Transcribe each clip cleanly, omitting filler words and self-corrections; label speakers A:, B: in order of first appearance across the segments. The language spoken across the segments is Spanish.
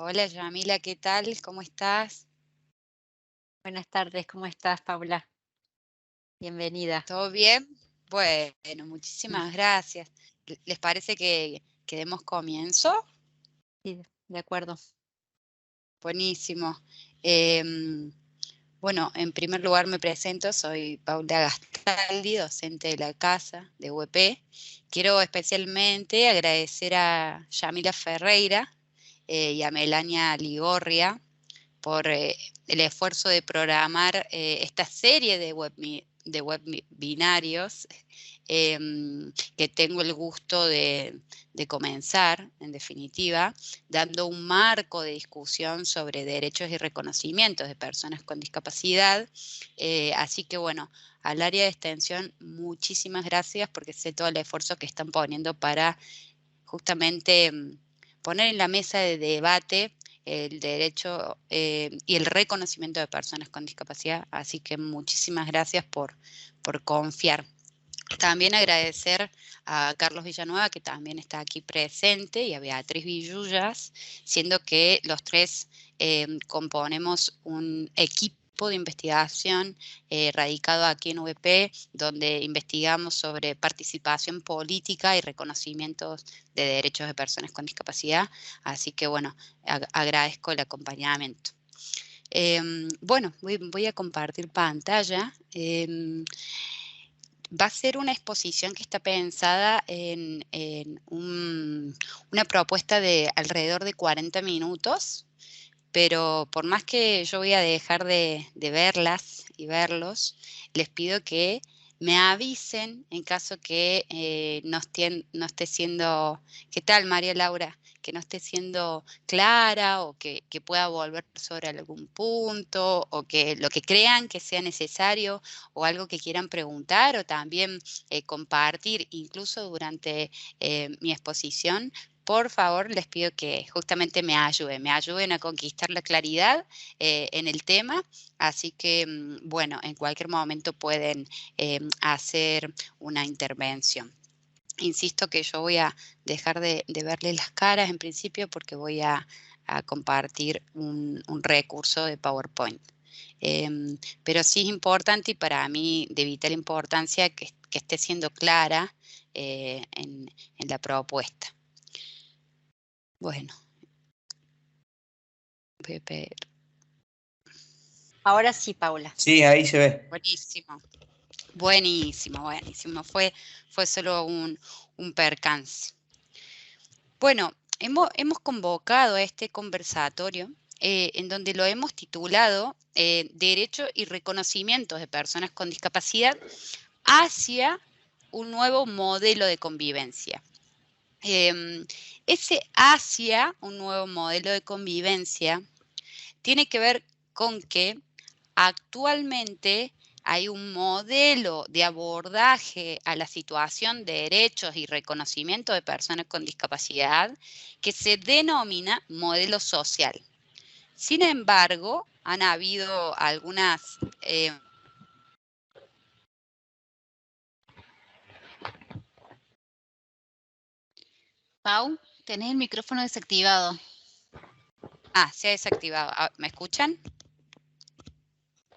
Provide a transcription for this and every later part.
A: Hola Yamila, ¿qué tal? ¿Cómo estás?
B: Buenas tardes, ¿cómo estás, Paula? Bienvenida.
A: ¿Todo bien? Bueno,
B: Mm,
A: muchísimas gracias. ¿Les parece que demos comienzo?
B: Sí, de acuerdo.
A: Buenísimo. Em, bueno, en primer lugar me presento, soy Paula Gastaldi, docente de la casa de UEP. Quiero especialmente agradecer a Yamila Ferreira y a Melania Ligorria por el esfuerzo de programar esta serie de webinarios que tengo el gusto de comenzar, en definitiva, dando un marco de discusión sobre derechos y reconocimientos de personas con discapacidad. Así que bueno, al área de extensión, muchísimas gracias porque sé todo el esfuerzo que están poniendo para justamente poner en la mesa de debate el derecho y el reconocimiento de personas con discapacidad. Así que muchísimas gracias por confiar. También agradecer a Carlos Villanueva, que también está aquí presente, y a Beatriz Villullas, siendo que los tres componemos un equipo de investigación radicado aquí en UEP, donde investigamos sobre participación política y reconocimientos de derechos de personas con discapacidad. Así que bueno, agradezco el acompañamiento. Bueno, voy a compartir pantalla. Va a ser una exposición que está pensada en una propuesta de alrededor de 40 minutos, pero por más que yo voy a dejar de verlas y verlos, les pido que me avisen en caso que no esté siendo, ¿qué tal María Laura? Que no esté siendo clara o que pueda volver sobre algún punto o que lo que crean que sea necesario o algo que quieran preguntar o también compartir incluso durante mi exposición. Por favor, les pido que justamente me ayuden a conquistar la claridad en el tema, así que, bueno, en cualquier momento pueden hacer una intervención. Insisto que yo voy a dejar de verles las caras en principio porque voy a compartir un recurso de PowerPoint. Pero sí es importante y para mí de vital importancia que esté siendo clara en la propuesta. Bueno, voy a pedir.
B: Ahora sí, Paula.
C: Sí, ahí se ve.
A: Buenísimo, buenísimo, buenísimo. Fue solo un percance. Bueno, hemos convocado a este conversatorio en donde lo hemos titulado Derecho y reconocimientos de personas con discapacidad hacia un nuevo modelo de convivencia. Ese hacia un nuevo modelo de convivencia tiene que ver con que actualmente hay un modelo de abordaje a la situación de derechos y reconocimiento de personas con discapacidad que se denomina modelo social. Sin embargo, han habido algunas...
D: Pau, tenés el micrófono desactivado.
A: se ha desactivado. ¿Me escuchan? ¿Me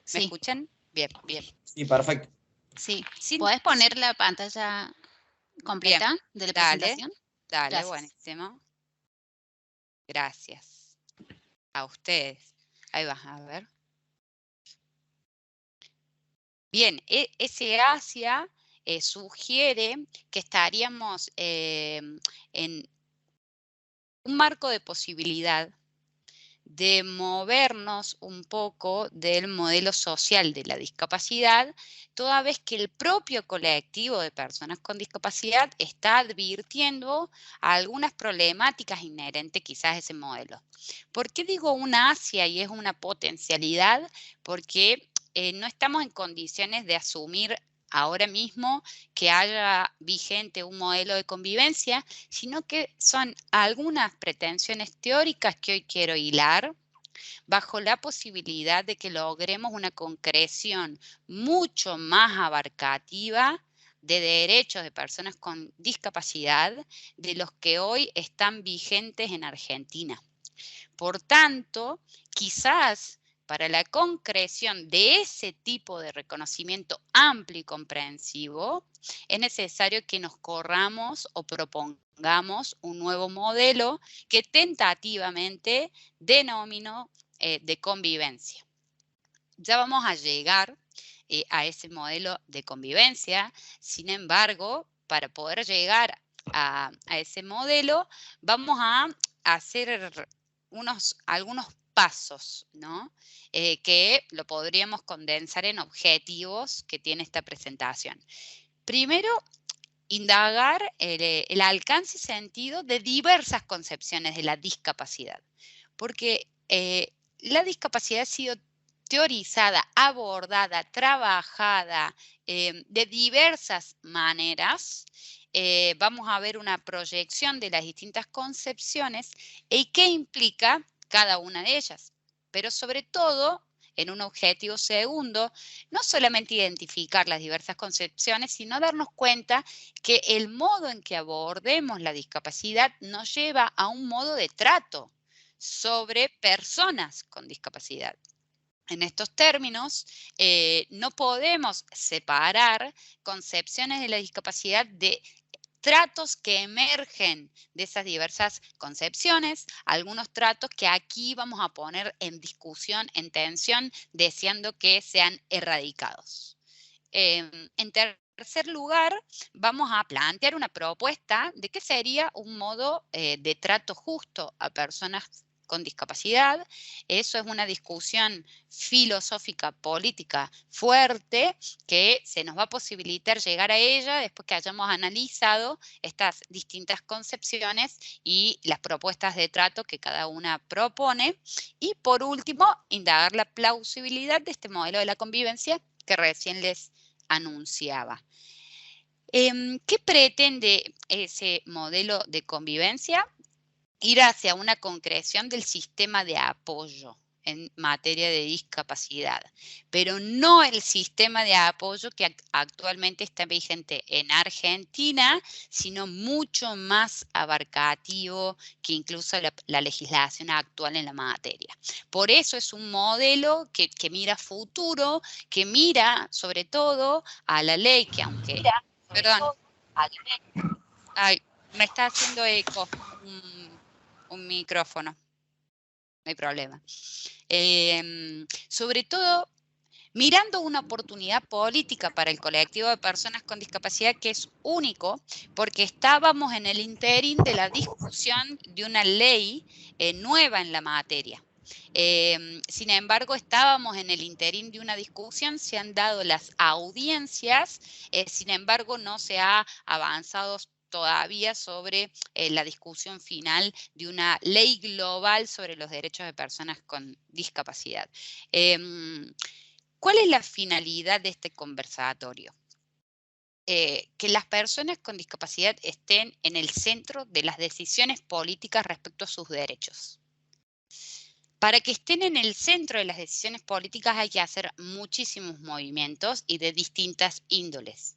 D: Sí,
A: escuchan? Bien, bien.
C: Sí, perfecto.
D: sí.
A: Sin,
D: ¿Podés poner la pantalla
A: bien,
D: completa de la
A: dale,
D: presentación?
A: dale,
D: Gracias.
A: buenísimo. Gracias. A ustedes. Ahí va, a ver. Bien, ese Asia sugiere que estaríamos en un marco de posibilidad de movernos un poco del modelo social de la discapacidad, toda vez que el propio colectivo de personas con discapacidad está advirtiendo algunas problemáticas inherentes quizás a ese modelo. ¿Por qué digo una Asia y es una potencialidad? Porque no estamos en condiciones de asumir ahora mismo que haya vigente un modelo de convivencia, sino que son algunas pretensiones teóricas que hoy quiero hilar bajo la posibilidad de que logremos una concreción mucho más abarcativa de derechos de personas con discapacidad de los que hoy están vigentes en Argentina. Por tanto, quizás para la concreción de ese tipo de reconocimiento amplio y comprensivo, es necesario que nos corramos o propongamos un nuevo modelo que tentativamente denomino de convivencia. Ya vamos a llegar a ese modelo de convivencia. Sin embargo, para poder llegar a ese modelo, vamos a hacer algunos pasos, ¿no? Que lo podríamos condensar en objetivos que tiene esta presentación. Primero, indagar el alcance y sentido de diversas concepciones de la discapacidad, porque la discapacidad ha sido teorizada, abordada, trabajada de diversas maneras. Vamos a ver una proyección de las distintas concepciones y qué implica cada una de ellas, pero sobre todo, en un objetivo segundo, no solamente identificar las diversas concepciones, sino darnos cuenta que el modo en que abordemos la discapacidad nos lleva a un modo de trato sobre personas con discapacidad. En estos términos, no podemos separar concepciones de la discapacidad de tratos que emergen de esas diversas concepciones, algunos tratos que aquí vamos a poner en discusión, en tensión, deseando que sean erradicados. En tercer lugar, vamos a plantear una propuesta de qué sería un modo de trato justo a personas con discapacidad. Eso es una discusión filosófica, política fuerte que se nos va a posibilitar llegar a ella después que hayamos analizado estas distintas concepciones y las propuestas de trato que cada una propone. Y por último, indagar la plausibilidad de este modelo de la convivencia que recién les anunciaba. ¿Qué pretende ese modelo de convivencia? Ir hacia una concreción del sistema de apoyo en materia de discapacidad, pero no el sistema de apoyo que actualmente está vigente en Argentina, sino mucho más abarcativo que incluso la legislación actual en la materia. Por eso es un modelo que mira futuro, que mira sobre todo a la ley que aunque... Perdón. Ay, me está haciendo eco un micrófono, no hay problema. Sobre todo, mirando una oportunidad política para el colectivo de personas con discapacidad que es único, porque estábamos en el interín de la discusión de una ley nueva en la materia. Sin embargo, estábamos en el interín de una discusión, se han dado las audiencias, sin embargo, no se ha avanzado todavía sobre la discusión final de una ley global sobre los derechos de personas con discapacidad. ¿Cuál es la finalidad de este conversatorio? Que las personas con discapacidad estén en el centro de las decisiones políticas respecto a sus derechos. Para que estén en el centro de las decisiones políticas hay que hacer muchísimos movimientos y de distintas índoles.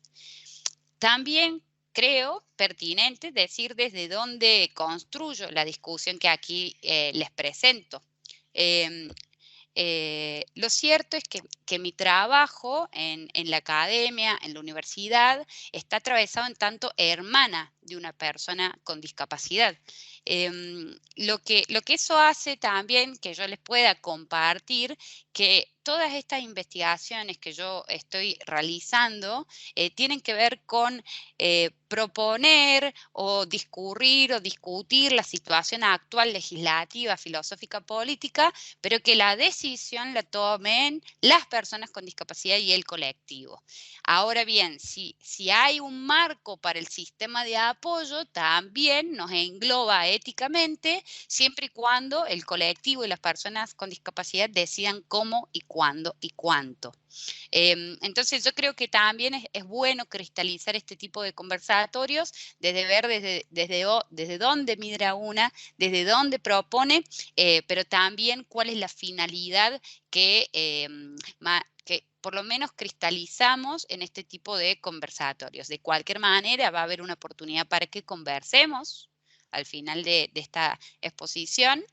A: También creo pertinente decir desde dónde construyo la discusión que aquí les presento. Lo cierto es que mi trabajo en la academia, en la universidad, está atravesado en tanto hermana de una persona con discapacidad. Lo que eso hace también que yo les pueda compartir que todas estas investigaciones que yo estoy realizando tienen que ver con proponer o discurrir o discutir la situación actual legislativa, filosófica, política, pero que la decisión la tomen las personas con discapacidad y el colectivo. Ahora bien, si hay un marco para el sistema de apoyo, también nos engloba éticamente, siempre y cuando el colectivo y las personas con discapacidad decidan cómo y cuándo y cuánto. Entonces yo creo que también es bueno cristalizar este tipo de conversatorios, desde ver desde dónde mira una, desde dónde propone, pero también cuál es la finalidad que por lo menos cristalizamos en este tipo de conversatorios. De cualquier manera va a haber una oportunidad para que conversemos al final de esta exposición,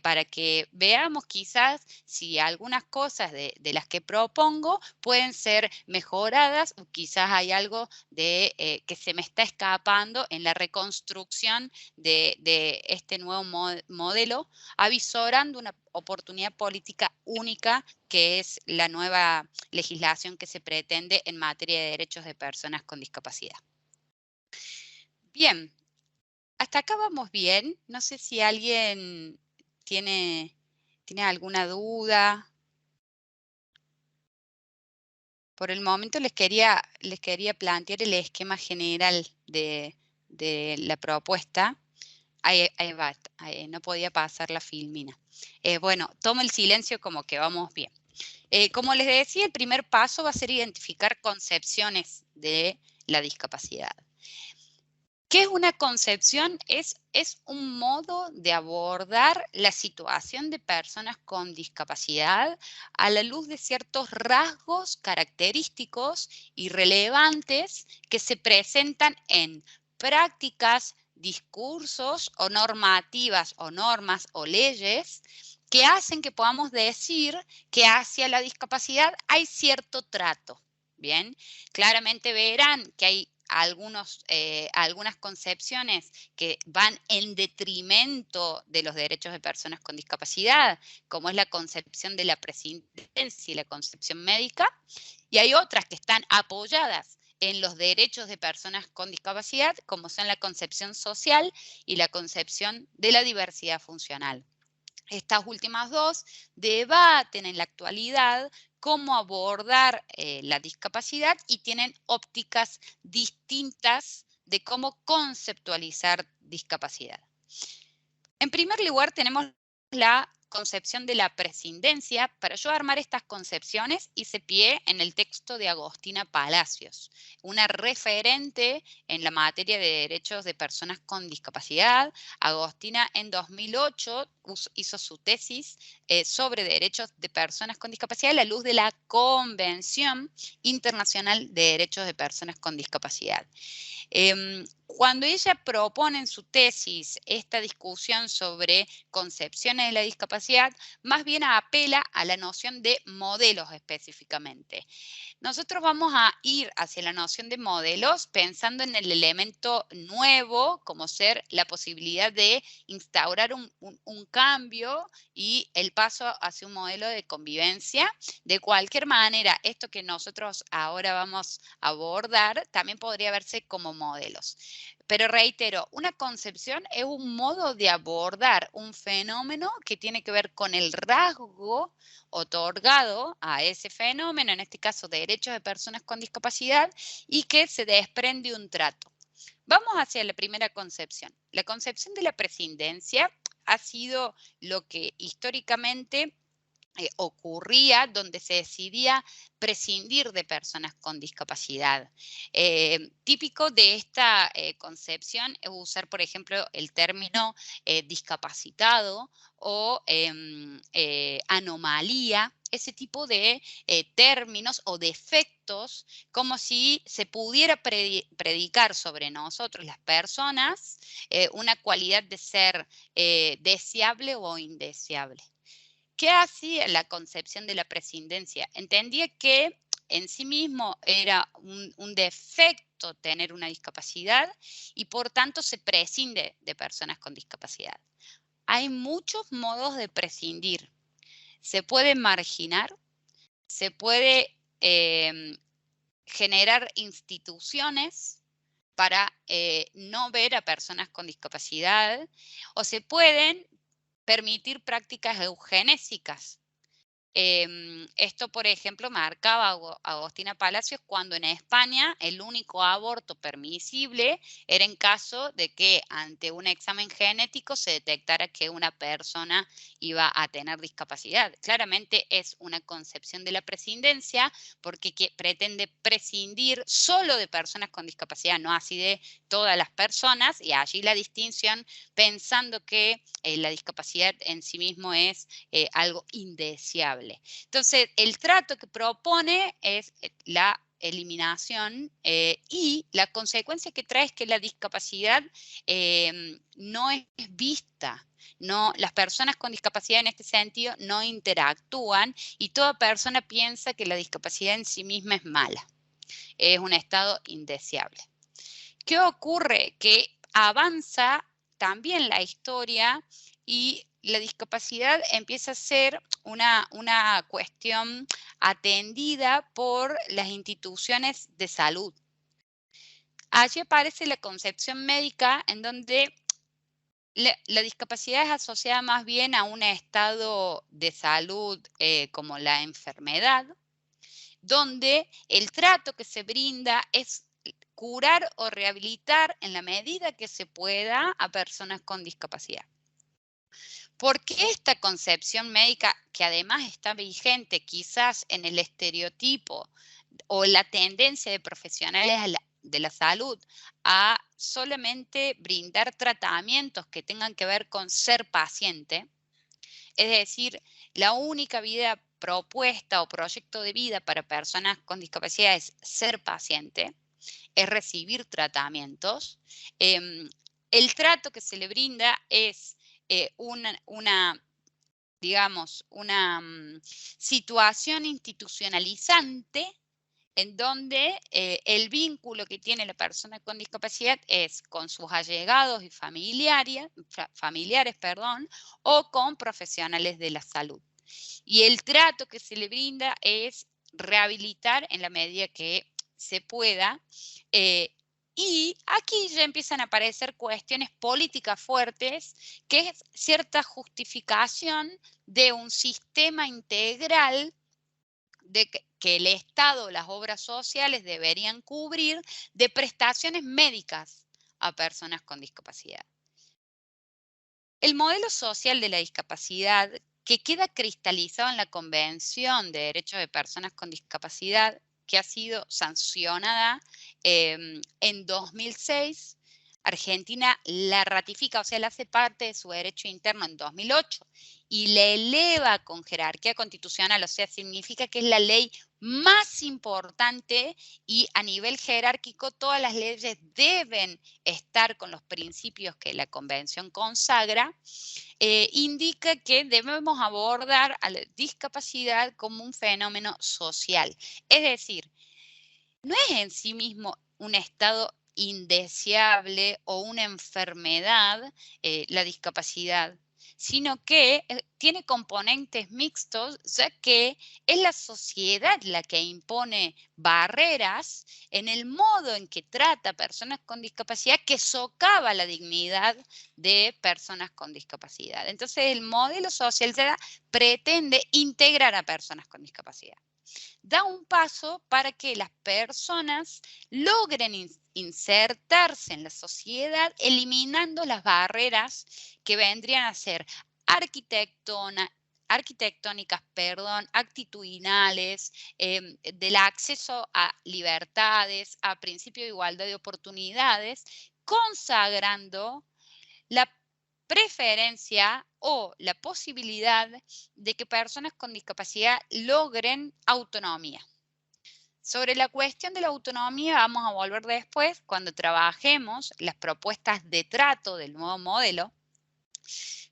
A: para que veamos quizás si algunas cosas de las que propongo pueden ser mejoradas o quizás hay algo de que se me está escapando en la reconstrucción de este nuevo modelo, avisorando una oportunidad política única que es la nueva legislación que se pretende en materia de derechos de personas con discapacidad. Bien, hasta acá vamos bien. No sé si alguien tiene alguna duda. Por el momento les quería plantear el esquema general de la propuesta. Ahí va, no podía pasar la filmina. Bueno, tomo el silencio como que vamos bien. Como les decía, el primer paso va a ser identificar concepciones de la discapacidad. ¿Qué es una concepción? Es un modo de abordar la situación de personas con discapacidad a la luz de ciertos rasgos característicos y relevantes que se presentan en prácticas, discursos o normativas o normas o leyes que hacen que podamos decir que hacia la discapacidad hay cierto trato. Bien, claramente verán que hay algunas concepciones que van en detrimento de los derechos de personas con discapacidad, como es la concepción de la prescindencia y la concepción médica, y hay otras que están apoyadas en los derechos de personas con discapacidad, como son la concepción social y la concepción de la diversidad funcional. Estas últimas dos debaten en la actualidad cómo abordar la discapacidad y tienen ópticas distintas de cómo conceptualizar discapacidad. En primer lugar, tenemos la concepción de la prescindencia. Para yo armar estas concepciones hice pie en el texto de Agostina Palacios, una referente en la materia de derechos de personas con discapacidad. Agostina en 2008 hizo su tesis sobre derechos de personas con discapacidad a la luz de la Convención Internacional de Derechos de Personas con Discapacidad. Cuando ella propone en su tesis esta discusión sobre concepciones de la discapacidad, más bien apela a la noción de modelos específicamente. Nosotros vamos a ir hacia la noción de modelos pensando en el elemento nuevo, como ser la posibilidad de instaurar un cambio y el paso hacia un modelo de convivencia. De cualquier manera, esto que nosotros ahora vamos a abordar también podría verse como modelos. Pero reitero, una concepción es un modo de abordar un fenómeno que tiene que ver con el rasgo otorgado a ese fenómeno, en este caso derechos de personas con discapacidad, y que se desprende un trato. Vamos hacia la primera concepción. La concepción de la prescindencia ha sido lo que históricamente ocurría donde se decidía prescindir de personas con discapacidad. Típico de esta concepción es usar, por ejemplo, el término discapacitado o anomalía, ese tipo de términos o defectos, como si se pudiera predicar sobre nosotros, las personas, una cualidad de ser deseable o indeseable. ¿Qué hacía la concepción de la prescindencia? Entendía que en sí mismo era un defecto tener una discapacidad y por tanto se prescinde de personas con discapacidad. Hay muchos modos de prescindir. Se puede marginar, se puede generar instituciones para no ver a personas con discapacidad o se pueden permitir prácticas eugenésicas. Esto, por ejemplo, marcaba Agostina Palacios cuando en España el único aborto permisible era en caso de que ante un examen genético se detectara que una persona iba a tener discapacidad. Claramente es una concepción de la prescindencia porque pretende prescindir solo de personas con discapacidad, no así de todas las personas, y allí la distinción pensando que la discapacidad en sí mismo es algo indeseable. Entonces, el trato que propone es la eliminación y la consecuencia que trae es que la discapacidad no es vista. No, las personas con discapacidad en este sentido no interactúan y toda persona piensa que la discapacidad en sí misma es mala. Es un estado indeseable. ¿Qué ocurre? Que avanza también la historia y la discapacidad empieza a ser una cuestión atendida por las instituciones de salud. Allí aparece la concepción médica en donde la discapacidad es asociada más bien a un estado de salud como la enfermedad, donde el trato que se brinda es curar o rehabilitar en la medida que se pueda a personas con discapacidad. ¿Por qué esta concepción médica, que además está vigente quizás en el estereotipo o la tendencia de profesionales de la salud a solamente brindar tratamientos que tengan que ver con ser paciente? Es decir, la única vida propuesta o proyecto de vida para personas con discapacidad es ser paciente, es recibir tratamientos. El trato que se le brinda es digamos, una situación institucionalizante en donde el vínculo que tiene la persona con discapacidad es con sus allegados y familiares, o con profesionales de la salud. Y el trato que se le brinda es rehabilitar en la medida que se pueda. Y aquí ya empiezan a aparecer cuestiones políticas fuertes, que es cierta justificación de un sistema integral de que el Estado, las obras sociales deberían cubrir de prestaciones médicas a personas con discapacidad. El modelo social de la discapacidad, que queda cristalizado en la Convención de Derechos de Personas con Discapacidad, que ha sido sancionada en 2006, Argentina la ratifica, o sea, la hace parte de su derecho interno en 2008 y la eleva con jerarquía constitucional, o sea, significa que es la ley más importante y a nivel jerárquico todas las leyes deben estar con los principios que la Convención consagra. Indica que debemos abordar a la discapacidad como un fenómeno social. Es decir, no es en sí mismo un estado indeseable o una enfermedad, la discapacidad, sino que tiene componentes mixtos, ya que es la sociedad la que impone barreras en el modo en que trata a personas con discapacidad que socava la dignidad de personas con discapacidad. Entonces, el modelo social pretende integrar a personas con discapacidad. Da un paso para que las personas logren insertarse en la sociedad, eliminando las barreras que vendrían a ser arquitectónicas, actitudinales, del acceso a libertades, a principio de igualdad de oportunidades, consagrando la preferencia o la posibilidad de que personas con discapacidad logren autonomía. Sobre la cuestión de la autonomía vamos a volver después cuando trabajemos las propuestas de trato del nuevo modelo,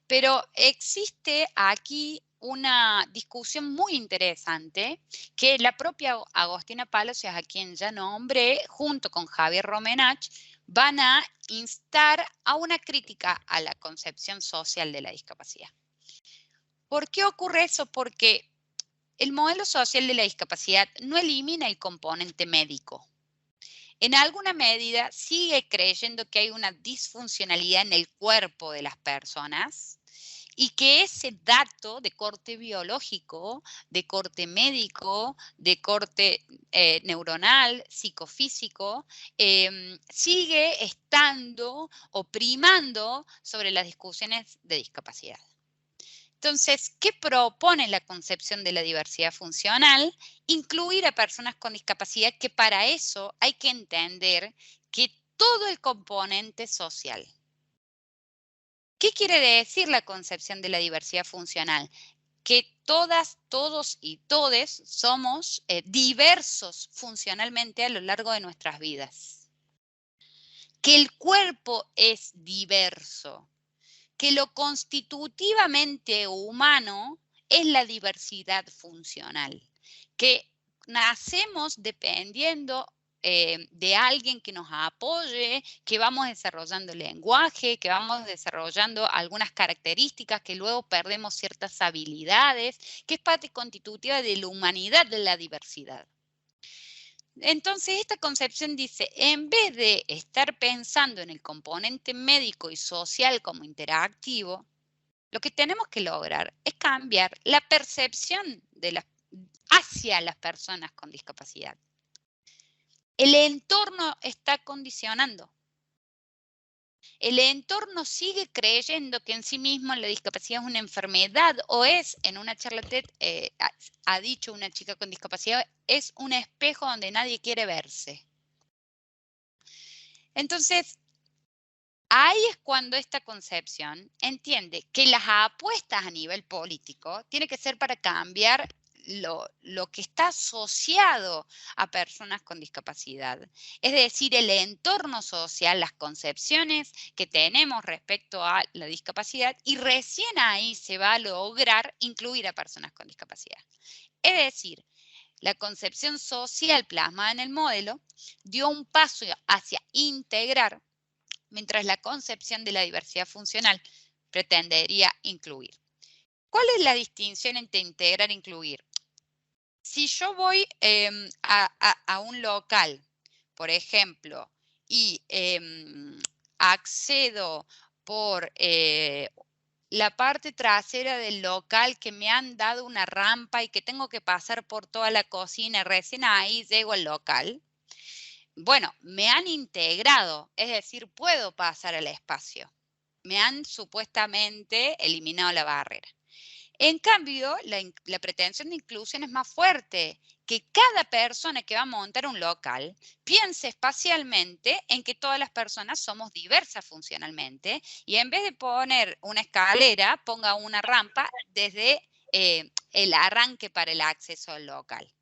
A: pero existe aquí una discusión muy interesante que la propia Agostina Palacios, a quien ya nombré, junto con Javier Romenach, van a instar a una crítica a la concepción social de la discapacidad. ¿Por qué ocurre eso? Porque el modelo social de la discapacidad no elimina el componente médico. En alguna medida sigue creyendo que hay una disfuncionalidad en el cuerpo de las personas y que ese dato de corte biológico, de corte médico, de corte neuronal, psicofísico, sigue estando o primando sobre las discusiones de discapacidad. Entonces, ¿qué propone la concepción de la diversidad funcional? Incluir a personas con discapacidad, que para eso hay que entender que todo el componente social. ¿Qué quiere decir la concepción de la diversidad funcional? que todas, todos y todes somos diversos funcionalmente a lo largo de nuestras vidas. Que el cuerpo es diverso, que lo constitutivamente humano es la diversidad funcional, que nacemos dependiendo de alguien que nos apoye, que vamos desarrollando lenguaje, que vamos desarrollando algunas características, que luego perdemos ciertas habilidades, que es parte constitutiva de la humanidad de la diversidad. Entonces, esta concepción dice, en vez de estar pensando en el componente médico y social como interactivo, lo que tenemos que lograr es cambiar la percepción hacia las personas con discapacidad. El entorno está condicionando. El entorno sigue creyendo que en sí mismo la discapacidad es una enfermedad o es, en una charla TED, ha dicho una chica con discapacidad, es un espejo donde nadie quiere verse. Entonces, ahí es cuando esta concepción entiende que las apuestas a nivel político tienen que ser para cambiar lo que está asociado a personas con discapacidad. Es decir, el entorno social, las concepciones que tenemos respecto a la discapacidad, y recién ahí se va a lograr incluir a personas con discapacidad. Es decir, la concepción social plasmada en el modelo dio un paso hacia integrar, mientras la concepción de la diversidad funcional pretendería incluir. ¿Cuál es la distinción entre integrar e incluir? Si yo voy a un local, por ejemplo, y accedo por la parte trasera del local, que me han dado una rampa y que tengo que pasar por toda la cocina, recién ahí llego al local. Bueno, me han integrado, es decir, puedo pasar al espacio. Me han supuestamente eliminado la barrera. En cambio, la pretensión de inclusión es más fuerte, que cada persona que va a montar un local piense espacialmente en que todas las personas somos diversas funcionalmente y en vez de poner una escalera, ponga una rampa desde el arranque para el acceso al local.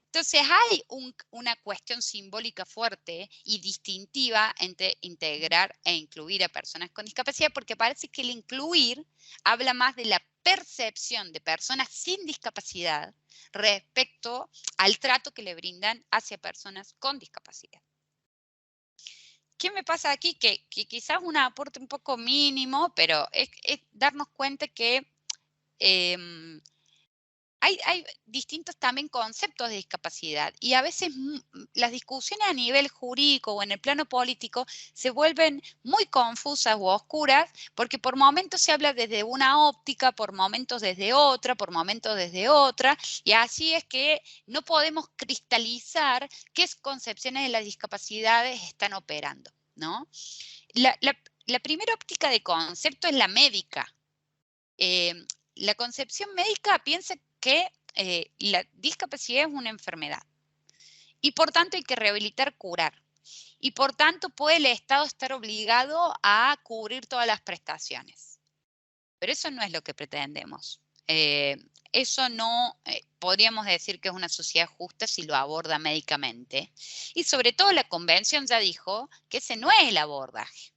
A: Entonces hay una cuestión simbólica fuerte y distintiva entre integrar e incluir a personas con discapacidad, porque parece que el incluir habla más de la percepción de personas sin discapacidad respecto al trato que le brindan hacia personas con discapacidad. ¿Qué me pasa aquí? Que quizás un aporte un poco mínimo, pero es darnos cuenta que hay distintos también conceptos de discapacidad y a veces las discusiones a nivel jurídico o en el plano político se vuelven muy confusas o oscuras porque por momentos se habla desde una óptica, por momentos desde otra, por momentos desde otra, y así es que no podemos cristalizar qué concepciones de las discapacidades están operando, ¿no? La primera óptica de concepto es la médica. La concepción médica piensa que la discapacidad es una enfermedad y por tanto hay que rehabilitar, curar. Y por tanto puede el Estado estar obligado a cubrir todas las prestaciones. Pero eso no es lo que pretendemos. Eso no podríamos decir que es una sociedad justa si lo aborda médicamente. Y sobre todo la convención ya dijo que ese no es el abordaje.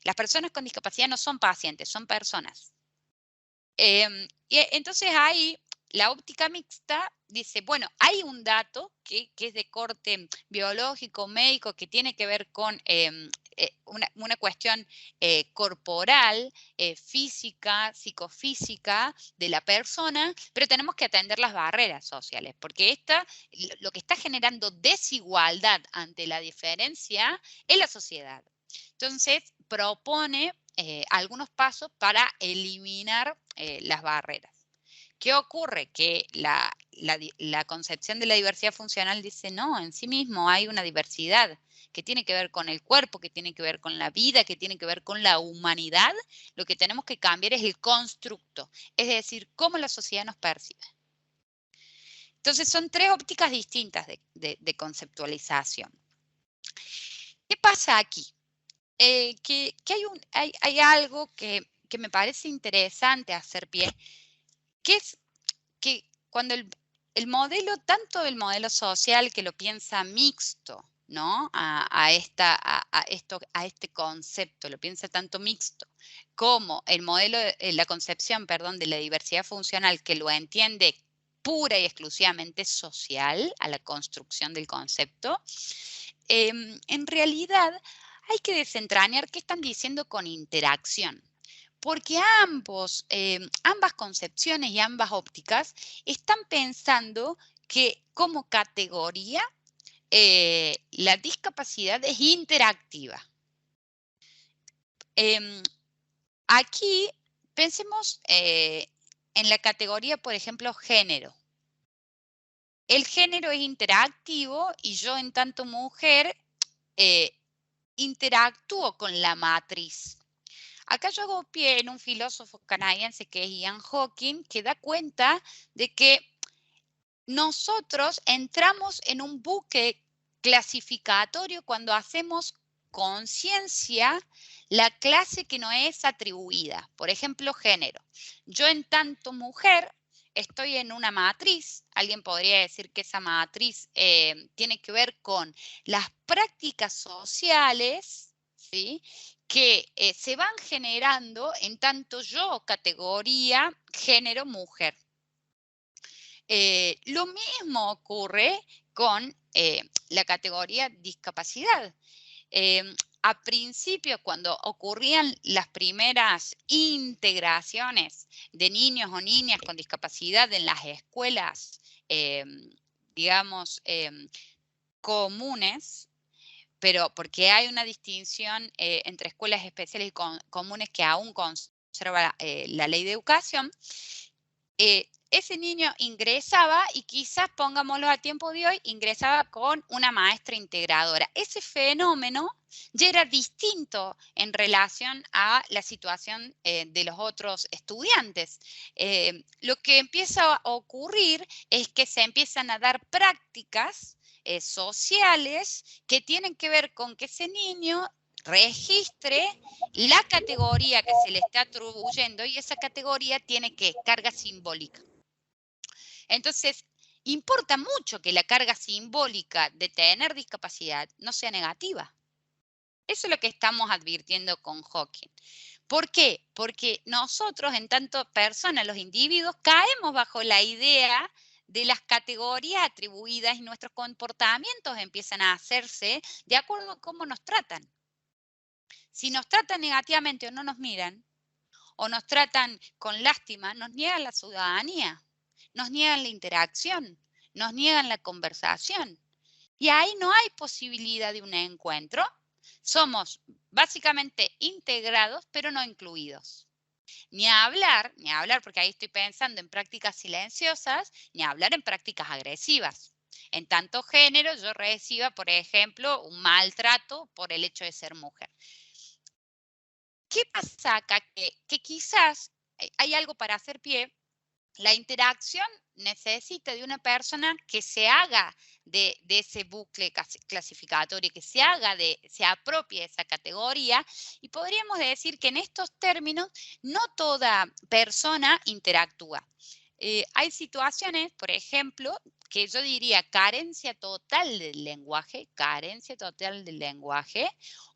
A: Las personas con discapacidad no son pacientes, son personas. Y entonces ahí la óptica mixta dice, bueno, hay un dato que es de corte biológico, médico, que tiene que ver con una cuestión corporal, física, psicofísica de la persona, pero tenemos que atender las barreras sociales, porque lo que está generando desigualdad ante la diferencia es la sociedad. Entonces, propone algunos pasos para eliminar las barreras. ¿Qué ocurre? Que la concepción de la diversidad funcional dice, no, en sí mismo hay una diversidad que tiene que ver con el cuerpo, que tiene que ver con la vida, que tiene que ver con la humanidad. Lo que tenemos que cambiar es el constructo, es decir, cómo la sociedad nos percibe. Entonces, son tres ópticas distintas de conceptualización. ¿Qué pasa aquí? Que hay algo que me parece interesante hacer pie, que es que cuando el modelo, tanto el modelo social que lo piensa mixto, ¿no? A este concepto, lo piensa tanto mixto, como el modelo, la concepción, perdón, de la diversidad funcional que lo entiende pura y exclusivamente social a la construcción del concepto, en realidad hay que desentrañar qué están diciendo con interacción. Porque ambas concepciones y ambas ópticas están pensando que como categoría la discapacidad es interactiva. Aquí pensemos en la categoría, por ejemplo, género. El género es interactivo y yo en tanto mujer interactúo con la matriz. Acá yo hago pie en un filósofo canadiense que es Ian Hawking, que da cuenta de que nosotros entramos en un bucle clasificatorio cuando hacemos conciencia la clase que nos es atribuida. Por ejemplo, género. Yo en tanto mujer estoy en una matriz. Alguien podría decir que esa matriz tiene que ver con las prácticas sociales, ¿sí?, que se van generando en tanto yo, categoría, género, mujer. Lo mismo ocurre con la categoría discapacidad. A principio, cuando ocurrían las primeras integraciones de niños o niñas con discapacidad en las escuelas, digamos, comunes, pero porque hay una distinción entre escuelas especiales y comunes que aún conserva la ley de educación, ese niño ingresaba y quizás, pongámoslo a tiempo de hoy, ingresaba con una maestra integradora. Ese fenómeno ya era distinto en relación a la situación de los otros estudiantes. Lo que empieza a ocurrir es que se empiezan a dar prácticas sociales que tienen que ver con que ese niño registre la categoría que se le está atribuyendo y esa categoría tiene que carga simbólica. Entonces, importa mucho que la carga simbólica de tener discapacidad no sea negativa. Eso es lo que estamos advirtiendo con Hawking. ¿Por qué? Porque nosotros, en tanto personas, los individuos, caemos bajo la idea de las categorías atribuidas y nuestros comportamientos empiezan a hacerse de acuerdo a cómo nos tratan. Si nos tratan negativamente o no nos miran, o nos tratan con lástima, nos niegan la ciudadanía, nos niegan la interacción, nos niegan la conversación. Y ahí no hay posibilidad de un encuentro. Somos básicamente integrados, pero no incluidos. Ni hablar, porque ahí estoy pensando en prácticas silenciosas, ni hablar en prácticas agresivas. En tanto género, yo reciba, por ejemplo, un maltrato por el hecho de ser mujer. ¿Qué pasa acá? Que quizás hay algo para hacer pie. La interacción necesita de una persona que se haga de ese bucle clasificatorio, que se apropie de esa categoría, y podríamos decir que en estos términos no toda persona interactúa. Hay situaciones, por ejemplo, que yo diría carencia total del lenguaje,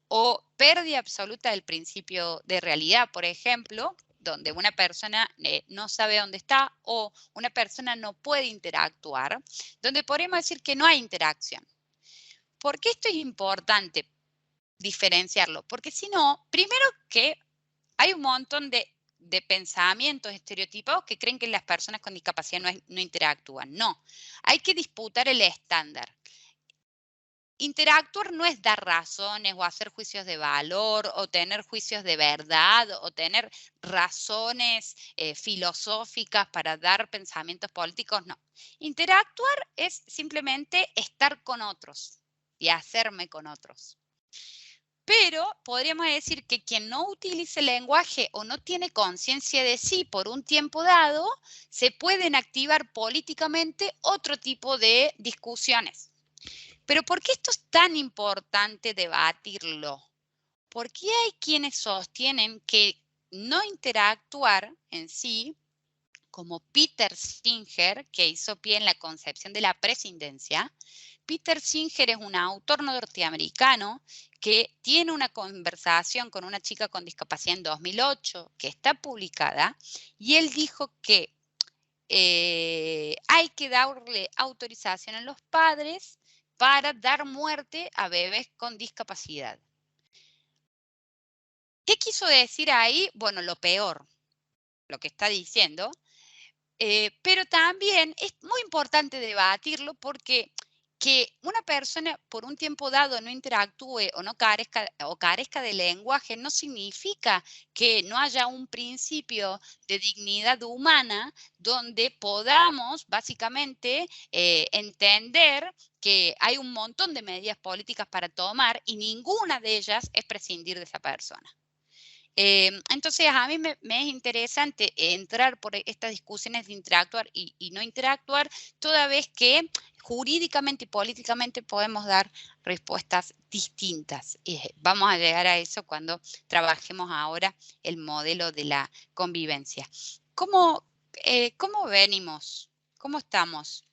A: o pérdida absoluta del principio de realidad, por ejemplo, donde una persona no sabe dónde está o una persona no puede interactuar, donde podríamos decir que no hay interacción. ¿Por qué esto es importante diferenciarlo? Porque si no, primero que hay un montón de pensamientos estereotipados que creen que las personas con discapacidad no interactúan. No, hay que disputar el estándar. Interactuar no es dar razones o hacer juicios de valor o tener juicios de verdad o tener razones filosóficas para dar pensamientos políticos, no. Interactuar es simplemente estar con otros y hacerme con otros. Pero podríamos decir que quien no utilice el lenguaje o no tiene conciencia de sí por un tiempo dado, se pueden activar políticamente otro tipo de discusiones. Pero ¿por qué esto es tan importante debatirlo? Porque hay quienes sostienen que no interactuar en sí como Peter Singer, que hizo pie en la concepción de la prescindencia. Peter Singer es un autor norteamericano que tiene una conversación con una chica con discapacidad en 2008, que está publicada, y él dijo que hay que darle autorización a los padres para dar muerte a bebés con discapacidad. ¿Qué quiso decir ahí? Bueno, lo peor, lo que está diciendo, pero también es muy importante debatirlo porque que una persona por un tiempo dado no interactúe o no carezca de lenguaje no significa que no haya un principio de dignidad humana donde podamos básicamente entender que hay un montón de medidas políticas para tomar y ninguna de ellas es prescindir de esa persona. Entonces, a mí me es interesante entrar por estas discusiones de interactuar y no interactuar, toda vez que jurídicamente y políticamente podemos dar respuestas distintas. Vamos a llegar a eso cuando trabajemos ahora el modelo de la convivencia. ¿Cómo venimos? ¿Cómo estamos?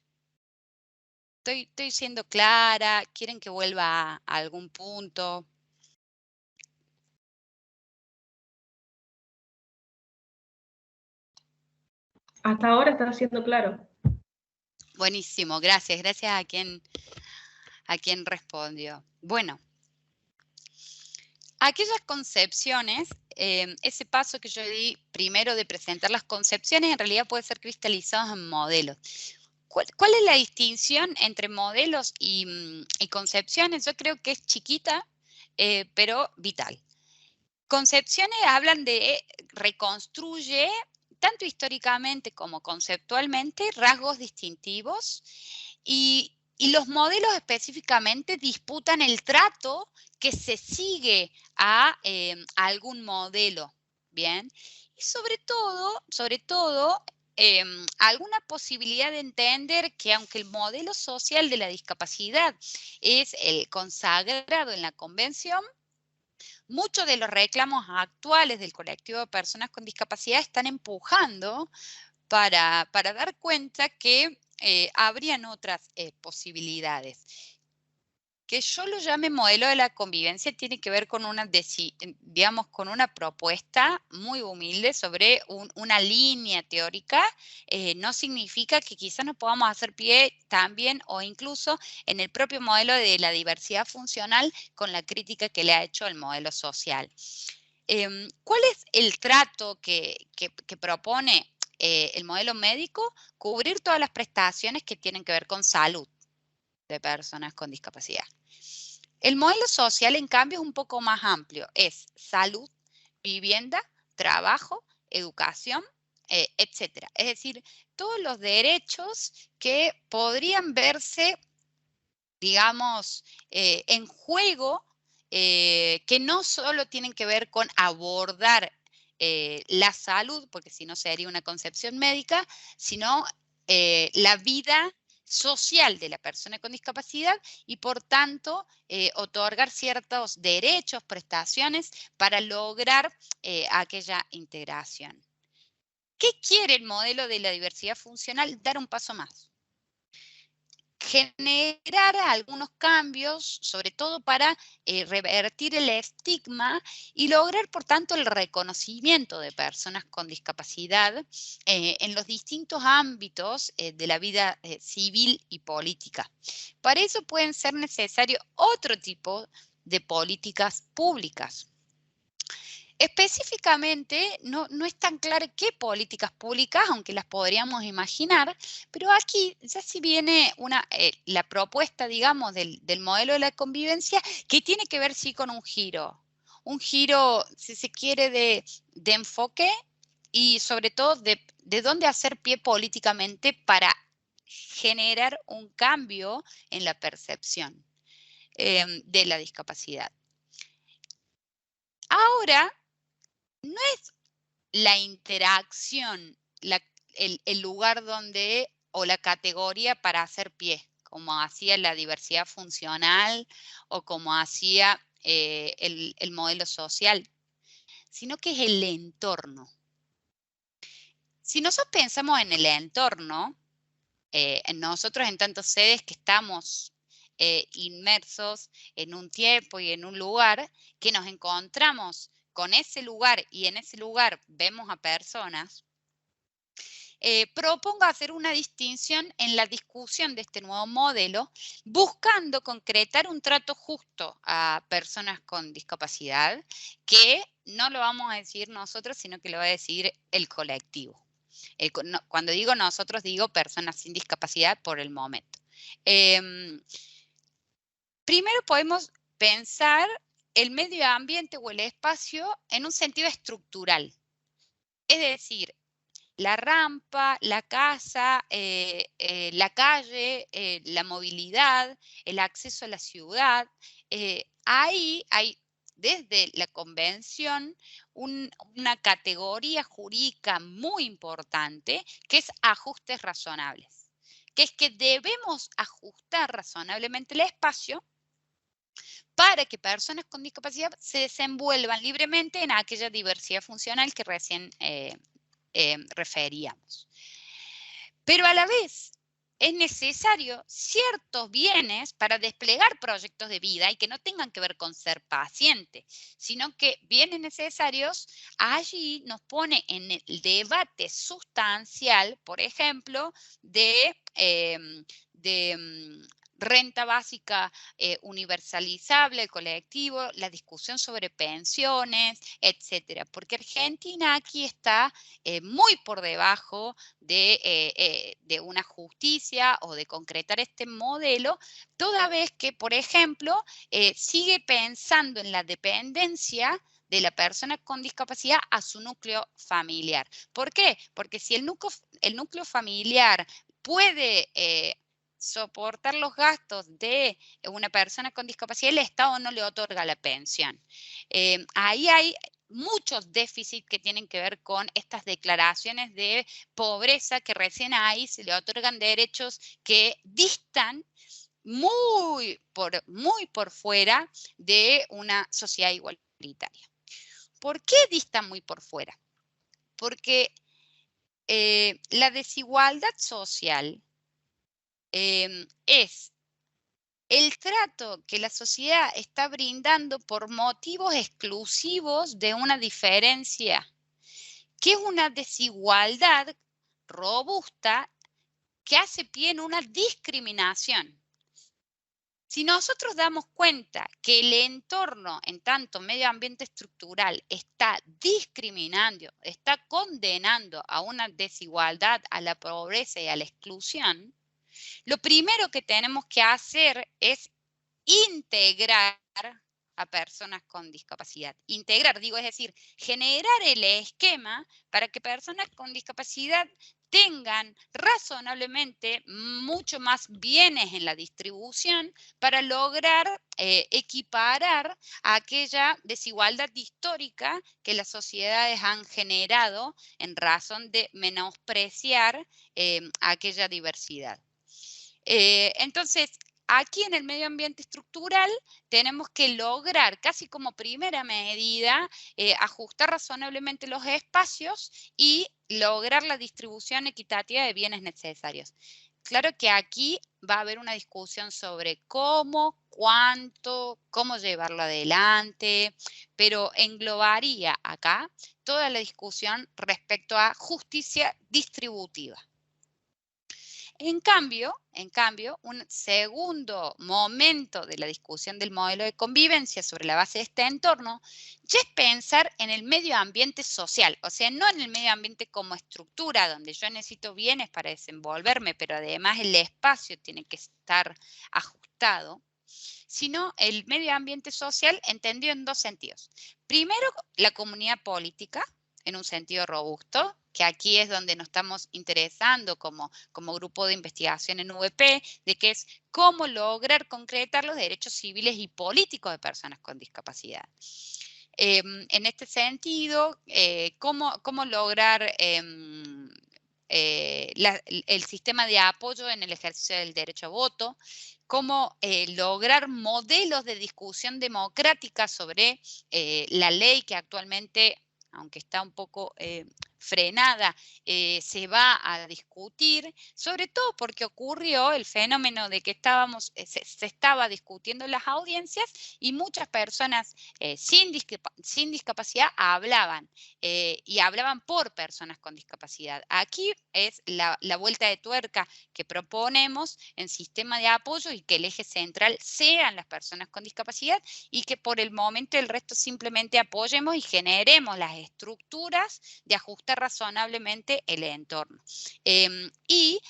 A: ¿Estoy siendo clara? ¿Quieren que vuelva a algún punto?
C: Hasta ahora está siendo claro.
A: Buenísimo, gracias. Gracias a quien respondió. Bueno, aquellas concepciones, ese paso que yo di primero de presentar las concepciones, en realidad puede ser cristalizado en modelos. ¿Cuál es la distinción entre modelos y concepciones? Yo creo que es chiquita, pero vital. Concepciones hablan de reconstruye tanto históricamente como conceptualmente rasgos distintivos y los modelos específicamente disputan el trato que se sigue a algún modelo, ¿bien? Y sobre todo, alguna posibilidad de entender que aunque el modelo social de la discapacidad es el consagrado en la convención, muchos de los reclamos actuales del colectivo de personas con discapacidad están empujando para dar cuenta que habrían otras posibilidades. Que yo lo llame modelo de la convivencia tiene que ver con con una propuesta muy humilde sobre una línea teórica. No significa que quizás no podamos hacer pie también o incluso en el propio modelo de la diversidad funcional con la crítica que le ha hecho al modelo social. ¿Cuál es el trato que propone el modelo médico? Cubrir todas las prestaciones que tienen que ver con salud de personas con discapacidad. El modelo social, en cambio, es un poco más amplio. Es salud, vivienda, trabajo, educación, etcétera. Es decir, todos los derechos que podrían verse, digamos, en juego, que no solo tienen que ver con abordar la salud, porque si no sería una concepción médica, sino la vida social de la persona con discapacidad y por tanto otorgar ciertos derechos, prestaciones para lograr aquella integración. ¿Qué quiere el modelo de la diversidad funcional? Dar un paso más. Generar algunos cambios, sobre todo para revertir el estigma y lograr, por tanto, el reconocimiento de personas con discapacidad en los distintos ámbitos de la vida civil y política. Para eso pueden ser necesarios otro tipo de políticas públicas. Específicamente, no es tan claro qué políticas públicas, aunque las podríamos imaginar, pero aquí ya sí viene la propuesta, digamos, del modelo de la convivencia, que tiene que ver sí con un giro, si se quiere, de enfoque y sobre todo de dónde hacer pie políticamente para generar un cambio en la percepción de la discapacidad. Ahora, no es la interacción el lugar donde, o la categoría para hacer pie, como hacía la diversidad funcional o como hacía el modelo social, sino que es el entorno. Si nosotros pensamos en el entorno, nosotros en tantas sedes que estamos inmersos en un tiempo y en un lugar, que nos encontramos con ese lugar y en ese lugar vemos a personas, propongo hacer una distinción en la discusión de este nuevo modelo, buscando concretar un trato justo a personas con discapacidad, que no lo vamos a decir nosotros, sino que lo va a decir el colectivo. Cuando digo nosotros, digo personas sin discapacidad por el momento. Primero podemos pensar el medio ambiente o el espacio en un sentido estructural. Es decir, la rampa, la casa, la calle, la movilidad, el acceso a la ciudad. Ahí hay desde la convención una categoría jurídica muy importante que es ajustes razonables, que es que debemos ajustar razonablemente el espacio para que personas con discapacidad se desenvuelvan libremente en aquella diversidad funcional que recién referíamos. Pero a la vez es necesario ciertos bienes para desplegar proyectos de vida y que no tengan que ver con ser paciente, sino que bienes necesarios allí nos pone en el debate sustancial, por ejemplo, de renta básica universalizable, colectivo, la discusión sobre pensiones, etcétera. Porque Argentina aquí está muy por debajo de una justicia o de concretar este modelo, toda vez que, por ejemplo, sigue pensando en la dependencia de la persona con discapacidad a su núcleo familiar. ¿Por qué? Porque si el núcleo familiar puede soportar los gastos de una persona con discapacidad, el Estado no le otorga la pensión. Ahí hay muchos déficits que tienen que ver con estas declaraciones de pobreza que recién ahí se le otorgan derechos que distan muy por fuera de una sociedad igualitaria. ¿Por qué distan muy por fuera? Porque la desigualdad social es el trato que la sociedad está brindando por motivos exclusivos de una diferencia, que es una desigualdad robusta que hace pie en una discriminación. Si nosotros damos cuenta que el entorno, en tanto medio ambiente estructural, está discriminando, está condenando a una desigualdad, a la pobreza y a la exclusión, lo primero que tenemos que hacer es integrar a personas con discapacidad. Integrar, digo, es decir, generar el esquema para que personas con discapacidad tengan razonablemente mucho más bienes en la distribución para lograr equiparar a aquella desigualdad histórica que las sociedades han generado en razón de menospreciar aquella diversidad. Entonces, aquí en el medio ambiente estructural tenemos que lograr, casi como primera medida, ajustar razonablemente los espacios y lograr la distribución equitativa de bienes necesarios. Claro que aquí va a haber una discusión sobre cómo, cuánto, cómo llevarlo adelante, pero englobaría acá toda la discusión respecto a justicia distributiva. En cambio, un segundo momento de la discusión del modelo de convivencia sobre la base de este entorno ya es pensar en el medio ambiente social, o sea, no en el medio ambiente como estructura, donde yo necesito bienes para desenvolverme, pero además el espacio tiene que estar ajustado, sino el medio ambiente social entendido en dos sentidos. Primero, la comunidad política, en un sentido robusto, que aquí es donde nos estamos interesando como grupo de investigación en UVP, de que es cómo lograr concretar los derechos civiles y políticos de personas con discapacidad. En este sentido, cómo lograr el sistema de apoyo en el ejercicio del derecho a voto, cómo lograr modelos de discusión democrática sobre la ley que actualmente, aunque está un poco frenada se va a discutir, sobre todo porque ocurrió el fenómeno de que se estaba discutiendo en las audiencias y muchas personas sin discapacidad hablaban y hablaban por personas con discapacidad. Aquí es la vuelta de tuerca que proponemos en sistema de apoyo y que el eje central sean las personas con discapacidad y que por el momento el resto simplemente apoyemos y generemos las estructuras de ajustar razonablemente el entorno. Y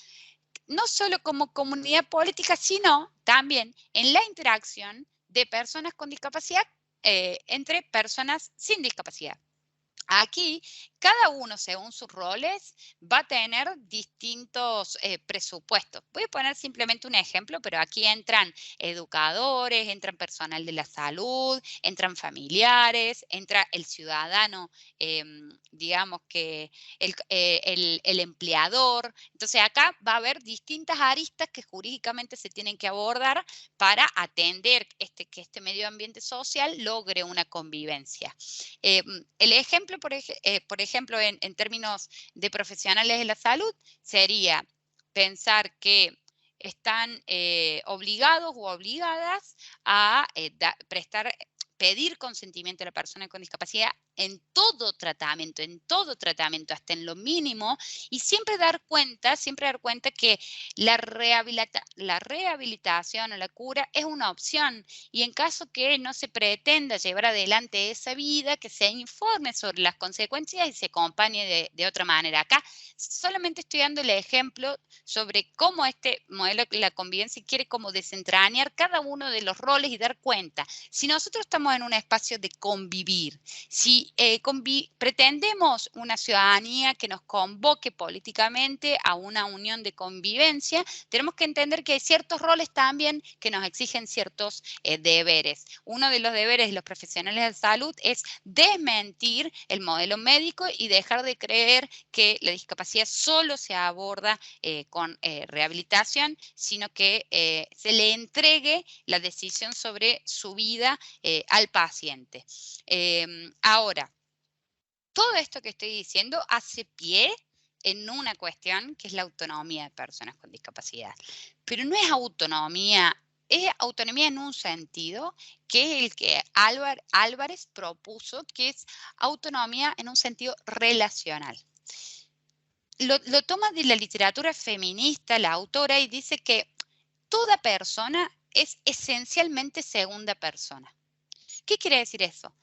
A: no solo como comunidad política, sino también en la interacción de personas con discapacidad entre personas sin discapacidad. Aquí, cada uno, según sus roles, va a tener distintos presupuestos. Voy a poner simplemente un ejemplo, pero aquí entran educadores, entran personal de la salud, entran familiares, entra el ciudadano, digamos que el empleador. Entonces, acá va a haber distintas aristas que jurídicamente se tienen que abordar para atender que este medio ambiente social logre una convivencia. El ejemplo, por ejemplo, en términos de profesionales de la salud, sería pensar que están obligados o obligadas a pedir consentimiento a la persona con discapacidad en todo tratamiento, hasta en lo mínimo, y siempre dar cuenta que la rehabilitación o la cura es una opción, y en caso que no se pretenda llevar adelante esa vida, que se informe sobre las consecuencias y se acompañe de otra manera. Acá solamente estoy dando el ejemplo sobre cómo este modelo de la convivencia quiere como desentrañar cada uno de los roles y dar cuenta. Si nosotros estamos en un espacio de convivir, si pretendemos una ciudadanía que nos convoque políticamente a una unión de convivencia, tenemos que entender que hay ciertos roles también que nos exigen ciertos deberes. Uno de los deberes de los profesionales de salud es desmentir el modelo médico y dejar de creer que la discapacidad solo se aborda con rehabilitación, sino que se le entregue la decisión sobre su vida al paciente. Ahora, todo esto que estoy diciendo hace pie en una cuestión que es la autonomía de personas con discapacidad. Pero no es autonomía en un sentido que es el que Álvarez propuso, que es autonomía en un sentido relacional. Lo toma de la literatura feminista, la autora, y dice que toda persona es esencialmente segunda persona. ¿Qué quiere decir eso?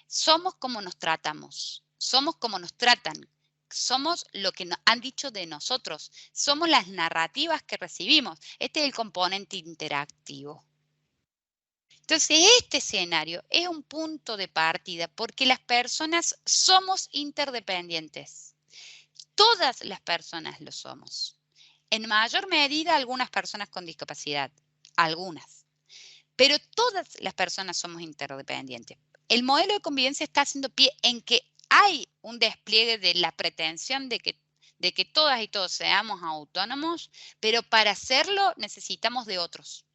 A: Somos como nos tratamos, somos como nos tratan, somos lo que nos han dicho de nosotros, somos las narrativas que recibimos. Este es el componente interactivo. Entonces, este escenario es un punto de partida porque las personas somos interdependientes. Todas las personas lo somos. En mayor medida, algunas personas con discapacidad, algunas. Pero todas las personas somos interdependientes. El modelo de convivencia está haciendo pie en que hay un despliegue de la pretensión de que todas y todos seamos autónomos, pero para hacerlo necesitamos de otros.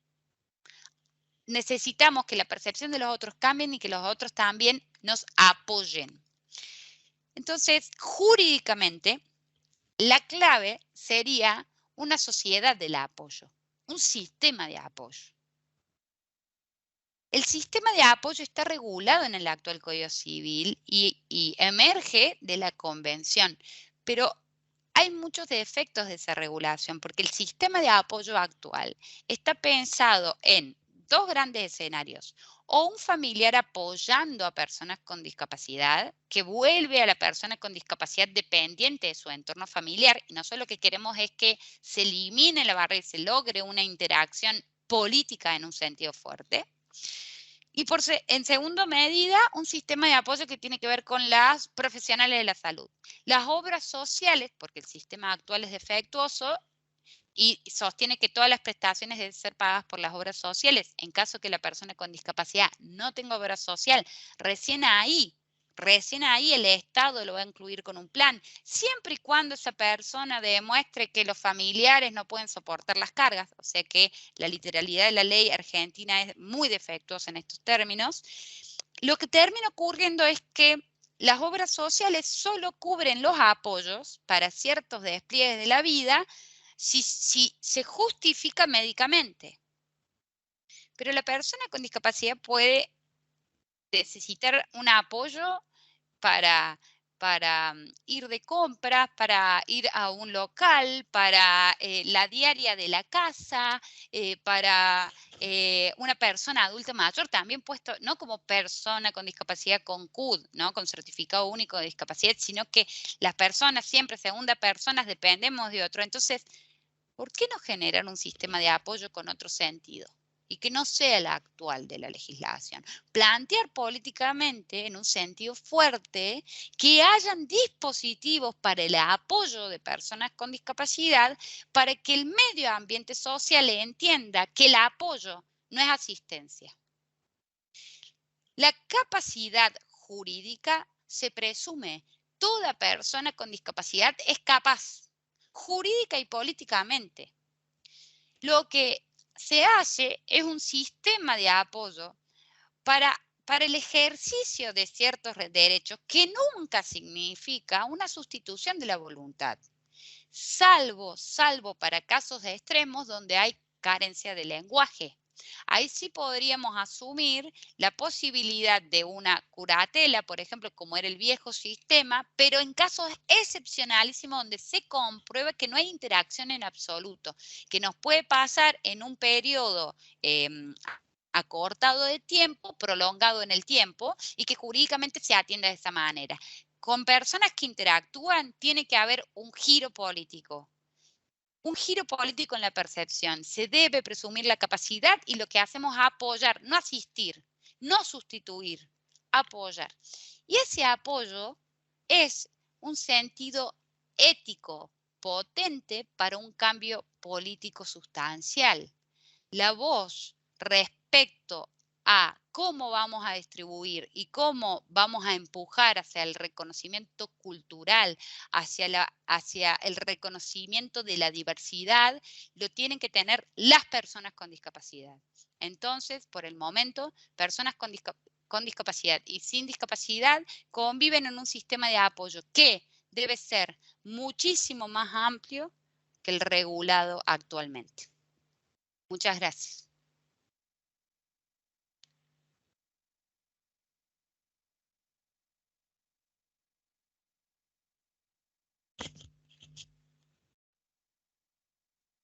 A: Necesitamos que la percepción de los otros cambie y que los otros también nos apoyen. Entonces, jurídicamente, la clave sería una sociedad del apoyo, un sistema de apoyo. El sistema de apoyo está regulado en el actual Código Civil y emerge de la Convención, pero hay muchos defectos de esa regulación porque el sistema de apoyo actual está pensado en dos grandes escenarios: o un familiar apoyando a personas con discapacidad, que vuelve a la persona con discapacidad dependiente de su entorno familiar, y nosotros lo que queremos es que se elimine la barrera y se logre una interacción política en un sentido fuerte. Y en segunda medida, un sistema de apoyo que tiene que ver con las profesionales de la salud. Las obras sociales, porque el sistema actual es defectuoso y sostiene que todas las prestaciones deben ser pagadas por las obras sociales. En caso que la persona con discapacidad no tenga obra social, recién ahí el Estado lo va a incluir con un plan, siempre y cuando esa persona demuestre que los familiares no pueden soportar las cargas, o sea que la literalidad de la ley argentina es muy defectuosa en estos términos. Lo que termina ocurriendo es que las obras sociales solo cubren los apoyos para ciertos despliegues de la vida si se justifica médicamente. Pero la persona con discapacidad puede necesitar un apoyo para ir de compras, para ir a un local, para la diaria de la casa, para una persona adulta mayor, también puesto no como persona con discapacidad con CUD, ¿no? Con certificado único de discapacidad, sino que las personas siempre, segunda personas, dependemos de otro. Entonces, ¿por qué no generar un sistema de apoyo con otro sentido? Y que no sea el actual de la legislación. Plantear políticamente, en un sentido fuerte, que hayan dispositivos para el apoyo de personas con discapacidad, para que el medio ambiente social entienda que el apoyo no es asistencia. La capacidad jurídica se presume. Toda persona con discapacidad es capaz, jurídica y políticamente. Lo que se hace es un sistema de apoyo para el ejercicio de ciertos derechos que nunca significa una sustitución de la voluntad, salvo para casos extremos donde hay carencia de lenguaje. Ahí sí podríamos asumir la posibilidad de una curatela, por ejemplo, como era el viejo sistema, pero en casos excepcionalísimos donde se comprueba que no hay interacción en absoluto, que nos puede pasar en un periodo acortado de tiempo, prolongado en el tiempo, y que jurídicamente se atienda de esa manera. Con personas que interactúan tiene que haber un giro político. Un giro político en la percepción. Se debe presumir la capacidad y lo que hacemos es apoyar, no asistir, no sustituir, apoyar. Y ese apoyo es un sentido ético potente para un cambio político sustancial. La voz respecto a cómo vamos a distribuir y cómo vamos a empujar hacia el reconocimiento cultural, hacia el reconocimiento de la diversidad, lo tienen que tener las personas con discapacidad. Entonces, por el momento, personas con discapacidad y sin discapacidad conviven en un sistema de apoyo que debe ser muchísimo más amplio que el regulado actualmente. Muchas gracias.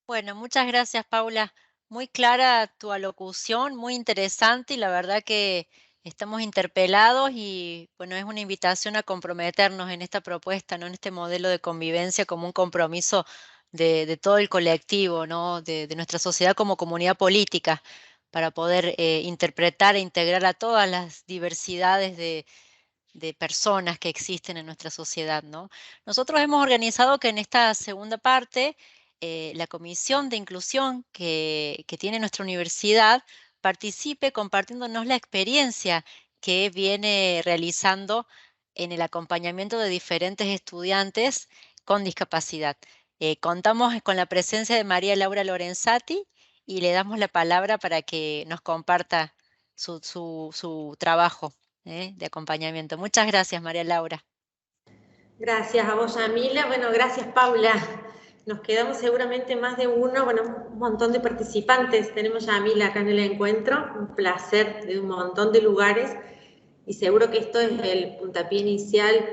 B: Bueno, muchas gracias, Paula. Muy clara tu alocución, muy interesante y la verdad que estamos interpelados y bueno, es una invitación a comprometernos en esta propuesta, ¿no? En este modelo de convivencia como un compromiso de todo el colectivo, ¿no? De nuestra sociedad como comunidad política para poder interpretar e integrar a todas las diversidades de personas que existen en nuestra sociedad, ¿no? Nosotros hemos organizado que en esta segunda parte la comisión de inclusión que tiene nuestra universidad participe compartiéndonos la experiencia que viene realizando en el acompañamiento de diferentes estudiantes con discapacidad. Contamos con la presencia de María Laura Lorenzati y le damos la palabra para que nos comparta su trabajo de acompañamiento. Muchas gracias, María Laura.
C: Gracias a vos, Yamila. Bueno, gracias, Paula. Nos quedamos seguramente más de uno, bueno, un montón de participantes. Tenemos a Yamila acá en el encuentro, un placer de un montón de lugares y seguro que esto es el puntapié inicial,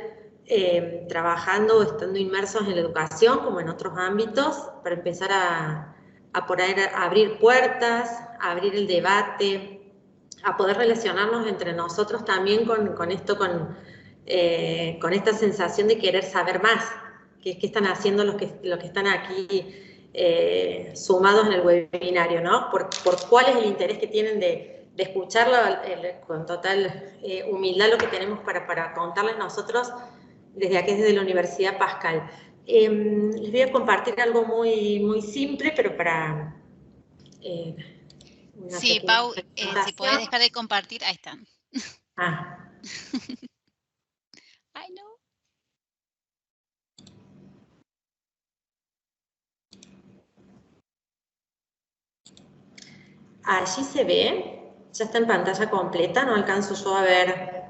C: trabajando o estando inmersos en la educación como en otros ámbitos, para empezar a poder abrir puertas, a abrir el debate, a poder relacionarnos entre nosotros también con esto, con esta sensación de querer saber más, que están haciendo los que están aquí sumados en el webinario, ¿no? Por cuál es el interés que tienen de escucharlo con total humildad lo que tenemos para contarles nosotros desde aquí, desde la Universidad Pascal. Les voy a compartir algo muy, muy simple, pero para...
D: sí, Pau, si podés dejar de compartir, ahí están.
C: Ah.
D: Ay, no.
C: Allí se ve, ya está en pantalla completa, no alcanzo yo a ver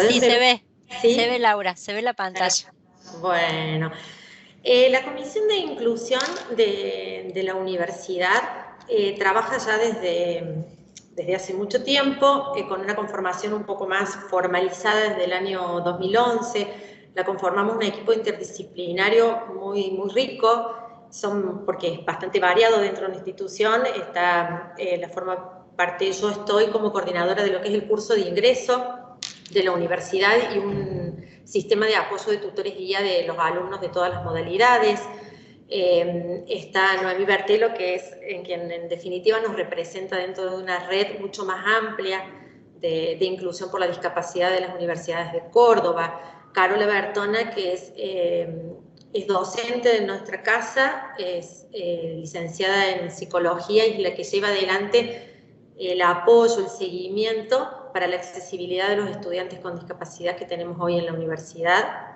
B: Sí, se ve.
C: ¿Sí?
B: Se ve, Laura, se ve la pantalla.
C: Bueno, la Comisión de Inclusión de la Universidad trabaja ya desde hace mucho tiempo, con una conformación un poco más formalizada desde el año 2011. La conformamos un equipo interdisciplinario muy, muy rico, porque es bastante variado dentro de una institución. La forma parte, yo estoy como coordinadora de lo que es el curso de ingreso de la universidad y un sistema de apoyo de tutores guía de los alumnos de todas las modalidades. Está Noemí Bertelo, que es quien en definitiva nos representa dentro de una red mucho más amplia de inclusión por la discapacidad de las universidades de Córdoba. Carola Bertona, que es docente de nuestra casa, es licenciada en psicología y es la que lleva adelante el apoyo, el seguimiento para la accesibilidad de los estudiantes con discapacidad que tenemos hoy en la universidad.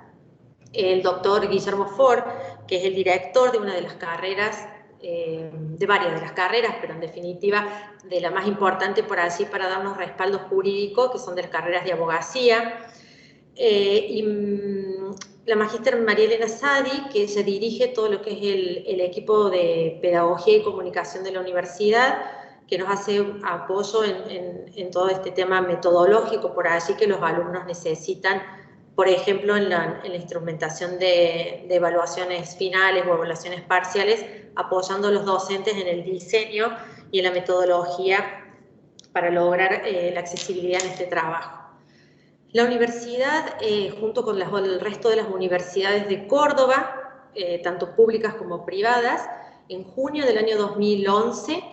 C: El doctor Guillermo Ford, que es el director de una de las carreras, de varias de las carreras, pero en definitiva de la más importante por allí para darnos respaldo jurídico, que son de las carreras de abogacía. Y la magíster María Elena Sadi, que se dirige todo lo que es el equipo de pedagogía y comunicación de la universidad, que nos hace apoyo en todo este tema metodológico por allí que los alumnos necesitan, por ejemplo, en la instrumentación de evaluaciones finales o evaluaciones parciales, apoyando a los docentes en el diseño y en la metodología para lograr la accesibilidad en este trabajo. La universidad, junto con el resto de las universidades de Córdoba, tanto públicas como privadas, en junio del año 2011,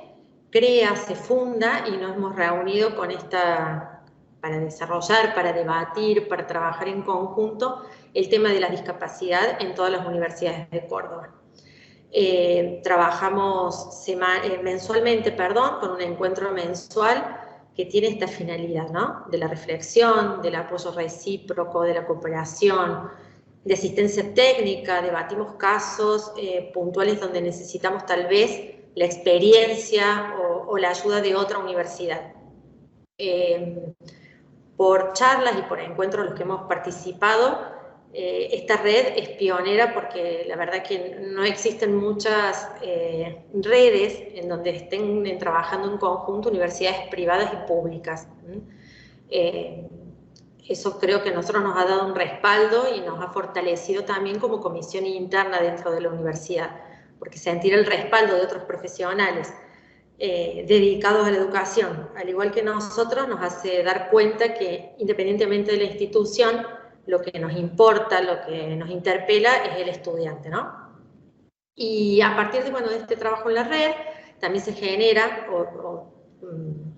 C: se funda y nos hemos reunido para desarrollar, para debatir, para trabajar en conjunto el tema de la discapacidad en todas las universidades de Córdoba. Trabajamos mensualmente, con un encuentro mensual que tiene esta finalidad, ¿no? De la reflexión, del apoyo recíproco, de la cooperación, de asistencia técnica, debatimos casos puntuales donde necesitamos tal vez la experiencia o la ayuda de otra universidad. Por charlas y por encuentros en los que hemos participado, esta red es pionera porque la verdad que no existen muchas redes en donde estén trabajando en conjunto universidades privadas y públicas. Eso creo que a nosotros nos ha dado un respaldo y nos ha fortalecido también como comisión interna dentro de la universidad, porque sentir el respaldo de otros profesionales dedicados a la educación, al igual que nosotros, nos hace dar cuenta que independientemente de la institución, lo que nos importa, lo que nos interpela es el estudiante, ¿no? Y a partir de este trabajo en la red, también se genera,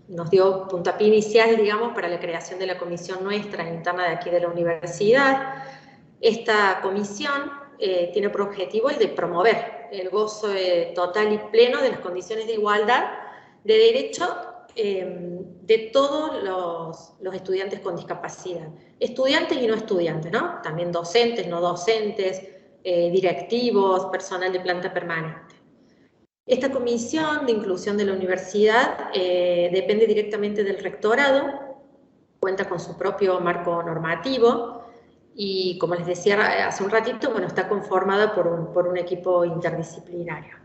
C: nos dio puntapié inicial, digamos, para la creación de la comisión nuestra interna de aquí de la universidad. Esta comisión tiene por objetivo el de promover el gozo total y pleno de las condiciones de igualdad de derecho de todos los estudiantes con discapacidad. Estudiantes y no estudiantes, ¿no? También docentes, no docentes, directivos, personal de planta permanente. Esta comisión de inclusión de la universidad depende directamente del rectorado, cuenta con su propio marco normativo y, como les decía hace un ratito, está conformada por un equipo interdisciplinario.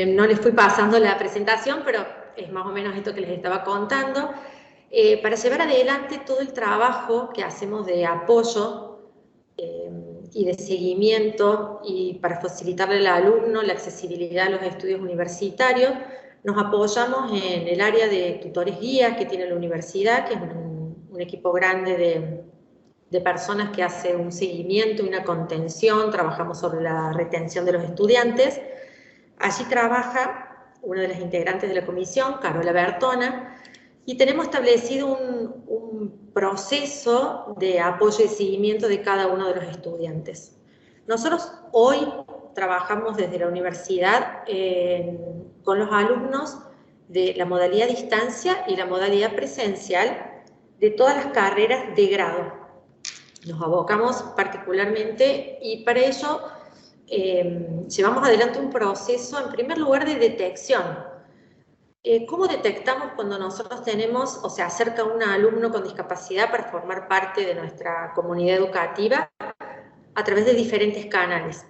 C: No les fui pasando la presentación, pero es más o menos esto que les estaba contando. Para llevar adelante todo el trabajo que hacemos de apoyo y de seguimiento y para facilitarle al alumno la accesibilidad a los estudios universitarios, nos apoyamos en el área de tutores guías que tiene la universidad, que es un equipo grande de personas que hace un seguimiento y una contención. Trabajamos sobre la retención de los estudiantes. Allí trabaja una de las integrantes de la comisión, Carola Bertona, y tenemos establecido un proceso de apoyo y seguimiento de cada uno de los estudiantes. Nosotros hoy trabajamos desde la universidad con los alumnos de la modalidad distancia y la modalidad presencial de todas las carreras de grado. Nos abocamos particularmente y para ello llevamos adelante un proceso, en primer lugar, de detección ¿Cómo detectamos cuando nosotros tenemos o se acerca un alumno con discapacidad para formar parte de nuestra comunidad educativa? A través de diferentes canales.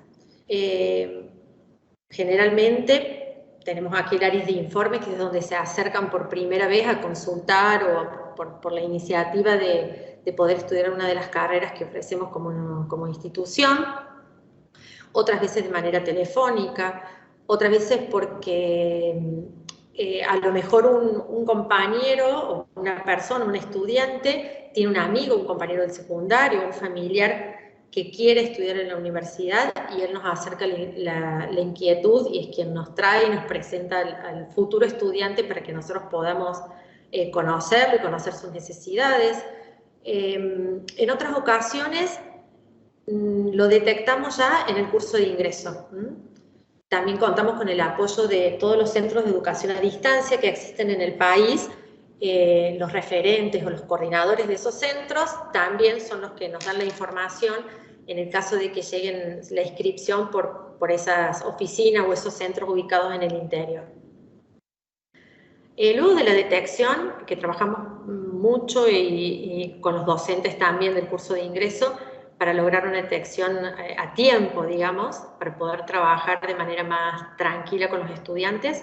C: Generalmente tenemos aquí el área de informe, que es donde se acercan por primera vez a consultar o por la iniciativa de poder estudiar una de las carreras que ofrecemos como institución. Otras veces de manera telefónica, otras veces porque a lo mejor un compañero o una persona, un estudiante, tiene un amigo, un compañero del secundario, un familiar que quiere estudiar en la universidad y él nos acerca la inquietud y es quien nos trae y nos presenta al futuro estudiante para que nosotros podamos conocerlo y conocer sus necesidades. En otras ocasiones lo detectamos ya en el curso de ingreso. También contamos con el apoyo de todos los centros de educación a distancia que existen en el país. Los referentes o los coordinadores de esos centros también son los que nos dan la información en el caso de que lleguen la inscripción por esas oficinas o esos centros ubicados en el interior. Luego de la detección, que trabajamos mucho y con los docentes también del curso de ingreso, para lograr una detección a tiempo, digamos, para poder trabajar de manera más tranquila con los estudiantes.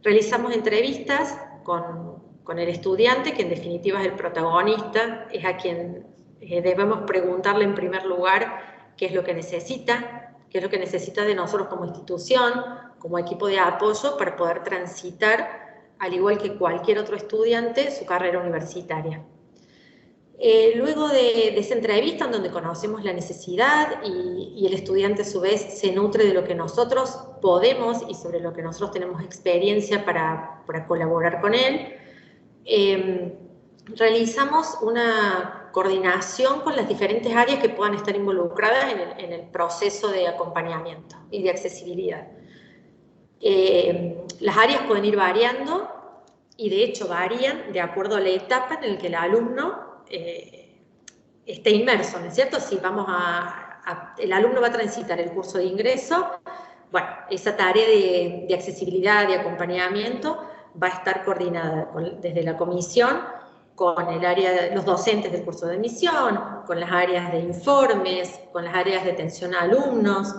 C: Realizamos entrevistas con el estudiante, que en definitiva es el protagonista, es a quien debemos preguntarle en primer lugar qué es lo que necesita de nosotros como institución, como equipo de apoyo, para poder transitar, al igual que cualquier otro estudiante, su carrera universitaria. Luego de esa entrevista en donde conocemos la necesidad y el estudiante a su vez se nutre de lo que nosotros podemos y sobre lo que nosotros tenemos experiencia para colaborar con él, realizamos una coordinación con las diferentes áreas que puedan estar involucradas en el proceso de acompañamiento y de accesibilidad. Las áreas pueden ir variando y de hecho varían de acuerdo a la etapa en la que el alumno esté inmerso, ¿no es cierto? Si el alumno va a transitar el curso de ingreso, bueno, esa tarea de accesibilidad, de acompañamiento, va a estar coordinada desde la comisión, con el área, los docentes del curso de admisión, con las áreas de informes, con las áreas de atención a alumnos,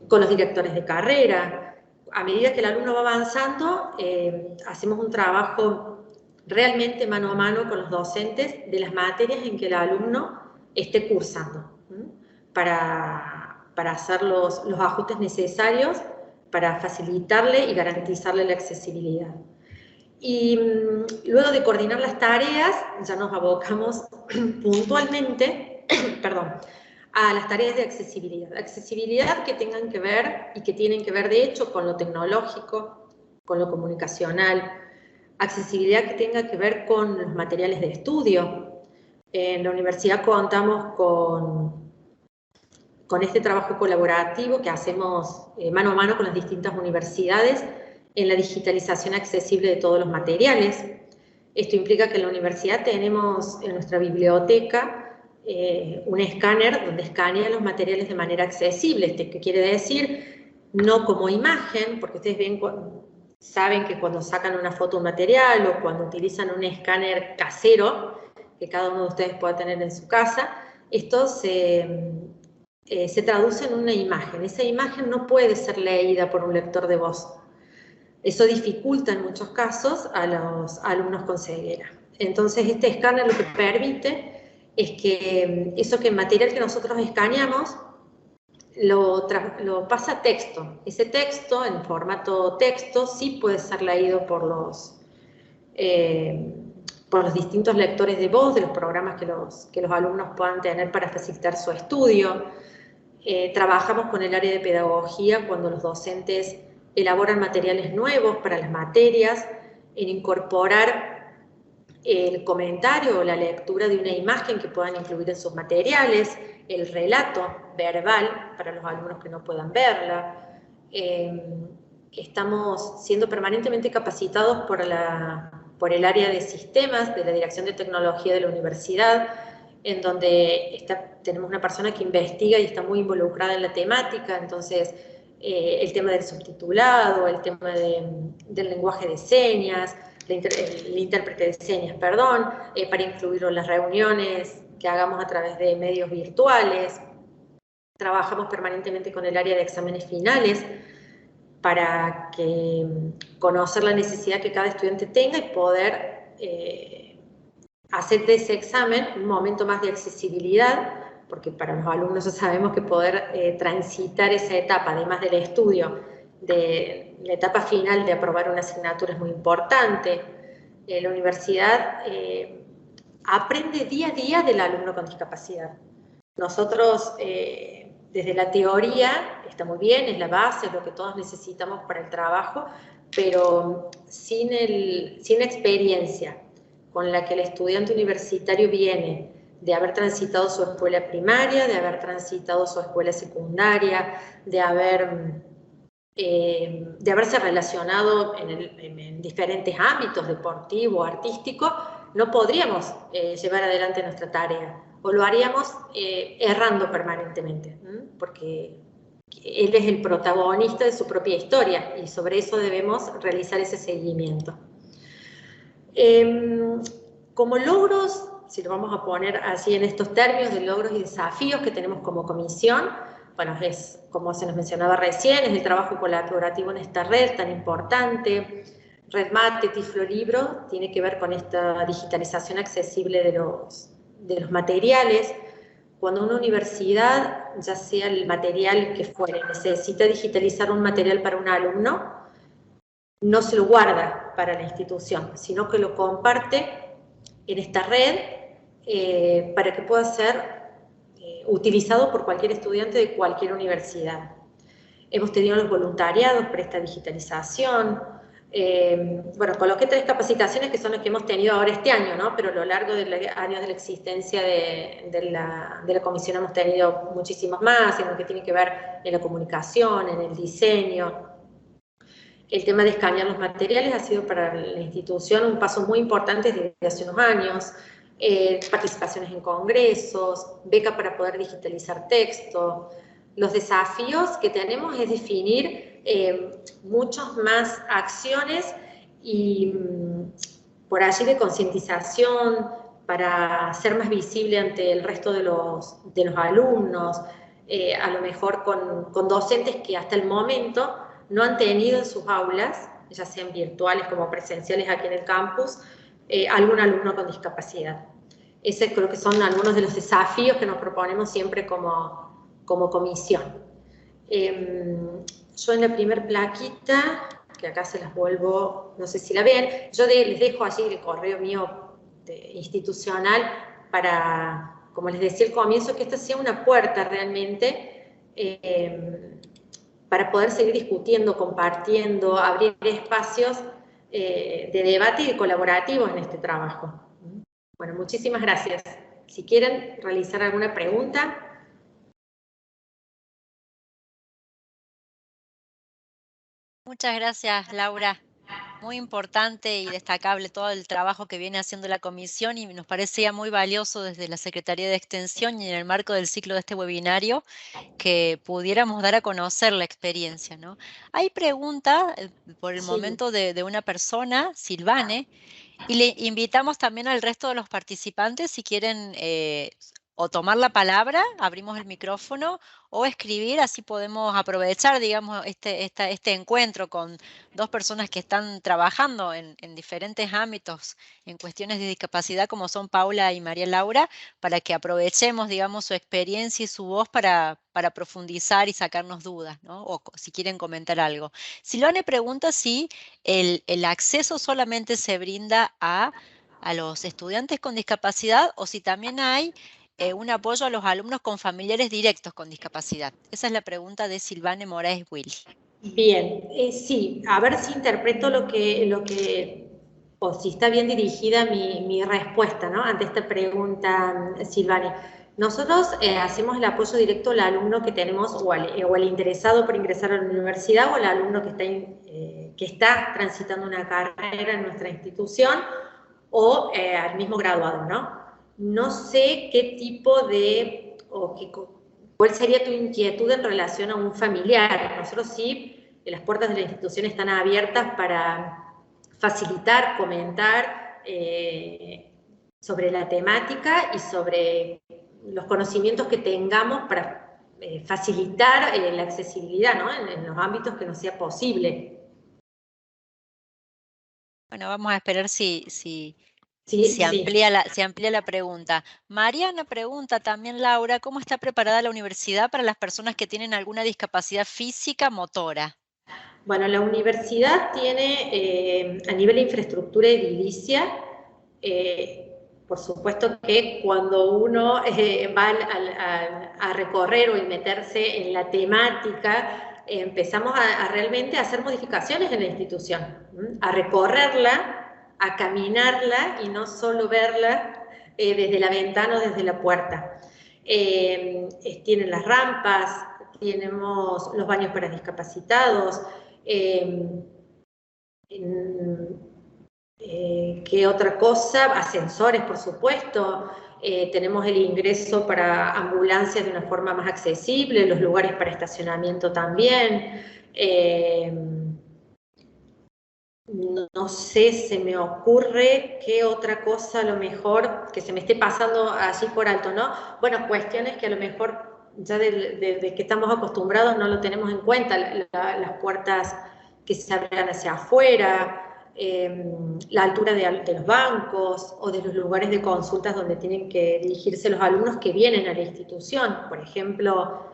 C: con los directores de carrera. A medida que el alumno va avanzando, hacemos un trabajo realmente mano a mano con los docentes de las materias en que el alumno esté cursando, para hacer los ajustes necesarios para facilitarle y garantizarle la accesibilidad. Y luego de coordinar las tareas, ya nos abocamos puntualmente a las tareas de accesibilidad. Accesibilidad que tengan que ver, y que tienen que ver de hecho con lo tecnológico, con lo comunicacional, accesibilidad que tenga que ver con los materiales de estudio. En la universidad contamos con este trabajo colaborativo que hacemos mano a mano con las distintas universidades en la digitalización accesible de todos los materiales. Esto implica que en la universidad tenemos en nuestra biblioteca un escáner donde escanea los materiales de manera accesible. ¿Qué quiere decir? No como imagen, porque ustedes saben que cuando sacan una foto de un material o cuando utilizan un escáner casero, que cada uno de ustedes pueda tener en su casa, esto se traduce en una imagen. Esa imagen no puede ser leída por un lector de voz. Eso dificulta en muchos casos a los alumnos con ceguera. Entonces este escáner lo que permite es que eso que el material que nosotros escaneamos lo pasa a texto. Ese texto, en formato texto, sí puede ser leído por los distintos lectores de voz, de los programas que los alumnos puedan tener para facilitar su estudio. Trabajamos con el área de pedagogía cuando los docentes elaboran materiales nuevos para las materias, en incorporar el comentario o la lectura de una imagen que puedan incluir en sus materiales, el relato verbal para los alumnos que no puedan verla. Estamos siendo permanentemente capacitados por el área de sistemas de la Dirección de Tecnología de la Universidad, en donde tenemos una persona que investiga y está muy involucrada en la temática. Entonces el tema del subtitulado, el tema del lenguaje de señas, el intérprete de señas, perdón, para incluirlo en las reuniones que hagamos a través de medios virtuales. Trabajamos permanentemente con el área de exámenes finales para conocer la necesidad que cada estudiante tenga y poder hacer de ese examen un momento más de accesibilidad, porque para los alumnos ya sabemos que poder transitar esa etapa, además del estudio, de la etapa final de aprobar una asignatura es muy importante. La universidad aprende día a día del alumno con discapacidad. Nosotros, desde la teoría, está muy bien, es la base, es lo que todos necesitamos para el trabajo, pero sin experiencia con la que el estudiante universitario viene de haber transitado su escuela primaria, de haber transitado su escuela secundaria, de haberse relacionado en diferentes ámbitos, deportivo, artístico, no podríamos llevar adelante nuestra tarea, o lo haríamos errando permanentemente, porque él es el protagonista de su propia historia, y sobre eso debemos realizar ese seguimiento. Como logros, si lo vamos a poner así en estos términos de logros y desafíos que tenemos como comisión, bueno, es, como se nos mencionaba recién, es el trabajo colaborativo en esta red tan importante. Red Mate, Tiflo Libro, tiene que ver con esta digitalización accesible de los materiales. Cuando una universidad, ya sea el material que fuere, necesita digitalizar un material para un alumno, no se lo guarda para la institución, sino que lo comparte en esta red para que pueda ser utilizado por cualquier estudiante de cualquier universidad. Hemos tenido los voluntariados para esta digitalización. Bueno, coloqué 3 capacitaciones que son las que hemos tenido ahora este año, ¿no? Pero a lo largo de los años de la existencia de la comisión hemos tenido muchísimos más, en lo que tiene que ver en la comunicación, en el diseño. El tema de escanear los materiales ha sido para la institución un paso muy importante desde hace unos años. Participaciones en congresos, beca para poder digitalizar texto. Los desafíos que tenemos es definir muchas más acciones y por allí de concientización para ser más visible ante el resto de los alumnos, a lo mejor con docentes que hasta el momento no han tenido en sus aulas, ya sean virtuales como presenciales aquí en el campus, algún alumno con discapacidad. Ese creo que son algunos de los desafíos que nos proponemos siempre como comisión. Yo en la primer plaquita, que acá se las vuelvo, no sé si la ven, yo les dejo allí el correo mío institucional para, como les decía al comienzo, que esta sea una puerta realmente para poder seguir discutiendo, compartiendo, abrir espacios de debate y colaborativos en este trabajo. Bueno, muchísimas gracias. Si quieren realizar alguna pregunta.
B: Muchas gracias, Laura. Muy importante y destacable todo el trabajo que viene haciendo la comisión y nos parecía muy valioso desde la Secretaría de Extensión y en el marco del ciclo de este webinario que pudiéramos dar a conocer la experiencia, ¿no? Hay pregunta por el momento de una persona, Silvane, y le invitamos también al resto de los participantes si quieren o tomar la palabra, abrimos el micrófono, o escribir, así podemos aprovechar, digamos, este encuentro con 2 personas que están trabajando en diferentes ámbitos, en cuestiones de discapacidad, como son Paula y María Laura, para que aprovechemos, digamos, su experiencia y su voz para profundizar y sacarnos dudas, ¿no? O si quieren comentar algo. Silvane pregunta si el acceso solamente se brinda a los estudiantes con discapacidad o si también hay un apoyo a los alumnos con familiares directos con discapacidad. Esa es la pregunta de Silvane Moraes Willy.
C: Bien, sí, a ver si interpreto o si está bien dirigida mi respuesta, ¿no? Ante esta pregunta, Silvane. Nosotros hacemos el apoyo directo al alumno que tenemos, o al interesado por ingresar a la universidad, o al alumno que está transitando una carrera en nuestra institución, o al mismo graduado, ¿no? No sé qué tipo ¿Cuál sería tu inquietud en relación a un familiar? Nosotros sí, las puertas de la institución están abiertas para facilitar, comentar sobre la temática y sobre los conocimientos que tengamos para facilitar la accesibilidad, ¿no? En los ámbitos que nos sea posible.
B: Bueno, vamos a esperar si
C: Sí,
B: se amplía la pregunta. Mariana pregunta también, Laura, ¿cómo está preparada la universidad para las personas que tienen alguna discapacidad física motora?
C: Bueno, la universidad tiene a nivel de infraestructura edilicia, por supuesto que cuando uno va a recorrer o a meterse en la temática, empezamos a realmente hacer modificaciones en la institución, a recorrerla, a caminarla y no solo verla desde la ventana o desde la puerta. Tienen las rampas, tenemos los baños para discapacitados, ¿qué otra cosa? Ascensores, por supuesto. Tenemos el ingreso para ambulancias de una forma más accesible, los lugares para estacionamiento también. No sé, se me ocurre qué otra cosa a lo mejor que se me esté pasando allí por alto, ¿no? Bueno, cuestiones que a lo mejor ya desde que estamos acostumbrados no lo tenemos en cuenta, las puertas que se abran hacia afuera, la altura de los bancos o de los lugares de consultas donde tienen que dirigirse los alumnos que vienen a la institución. Por ejemplo,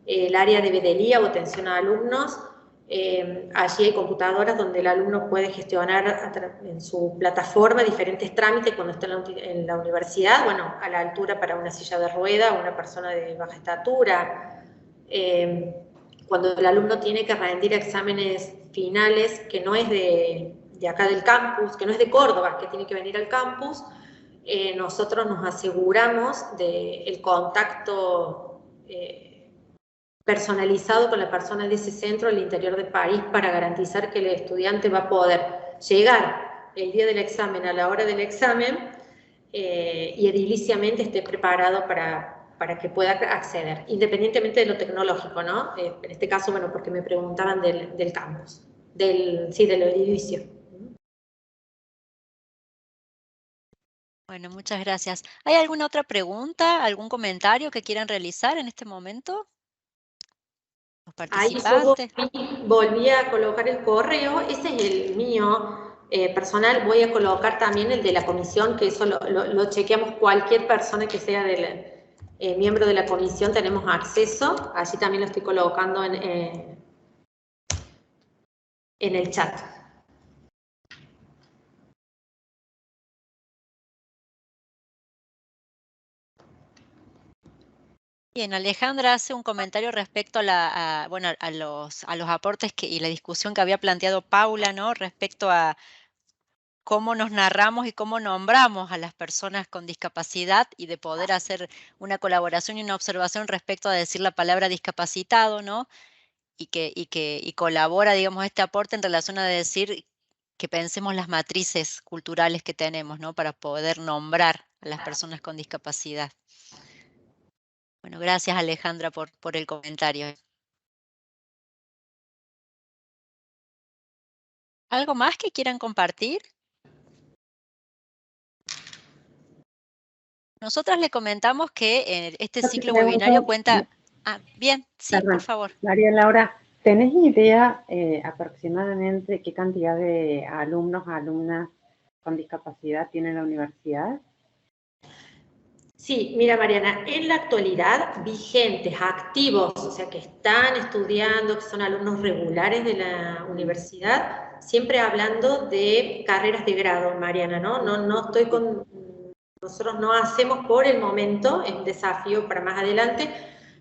C: el área de bedelía o atención a alumnos, allí hay computadoras donde el alumno puede gestionar en su plataforma diferentes trámites cuando está en la universidad, bueno, a la altura para una silla de rueda, una persona de baja estatura, cuando el alumno tiene que rendir exámenes finales que no es de acá del campus, que no es de Córdoba, que tiene que venir al campus, nosotros nos aseguramos del contacto personalizado con la persona de ese centro al interior del país para garantizar que el estudiante va a poder llegar el día del examen a la hora del examen y ediliciamente esté preparado para que pueda acceder, independientemente de lo tecnológico, ¿no? En este caso, bueno, porque me preguntaban del campus, del edilicio.
B: Bueno, muchas gracias. ¿Hay alguna otra pregunta, algún comentario que quieran realizar en este momento? Los participantes.
C: Ahí yo volví a colocar el correo, ese es el mío personal, voy a colocar también el de la comisión, que eso lo chequeamos cualquier persona que sea miembro de la comisión, tenemos acceso, allí también lo estoy colocando en el chat.
B: Bien, Alejandra hace un comentario respecto a los aportes y la discusión que había planteado Paula, ¿no? Respecto a cómo nos narramos y cómo nombramos a las personas con discapacidad y de poder hacer una colaboración y una observación respecto a decir la palabra discapacitado, ¿no? Y colabora, digamos, este aporte en relación a decir que pensemos las matrices culturales que tenemos, ¿no? Para poder nombrar a las personas con discapacidad. Bueno, gracias Alejandra por el comentario. ¿Algo más que quieran compartir? Nosotras le comentamos que este ciclo webinario cuenta... Ah, bien, sí,
E: Perdón,
B: por favor.
E: María Laura, ¿tenés idea aproximadamente qué cantidad de alumnos, alumnas con discapacidad tiene la universidad?
C: Sí, mira Mariana, en la actualidad vigentes, activos, o sea que están estudiando, que son alumnos regulares de la universidad, siempre hablando de carreras de grado, Mariana, ¿no? Nosotros no hacemos por el momento, es un desafío para más adelante,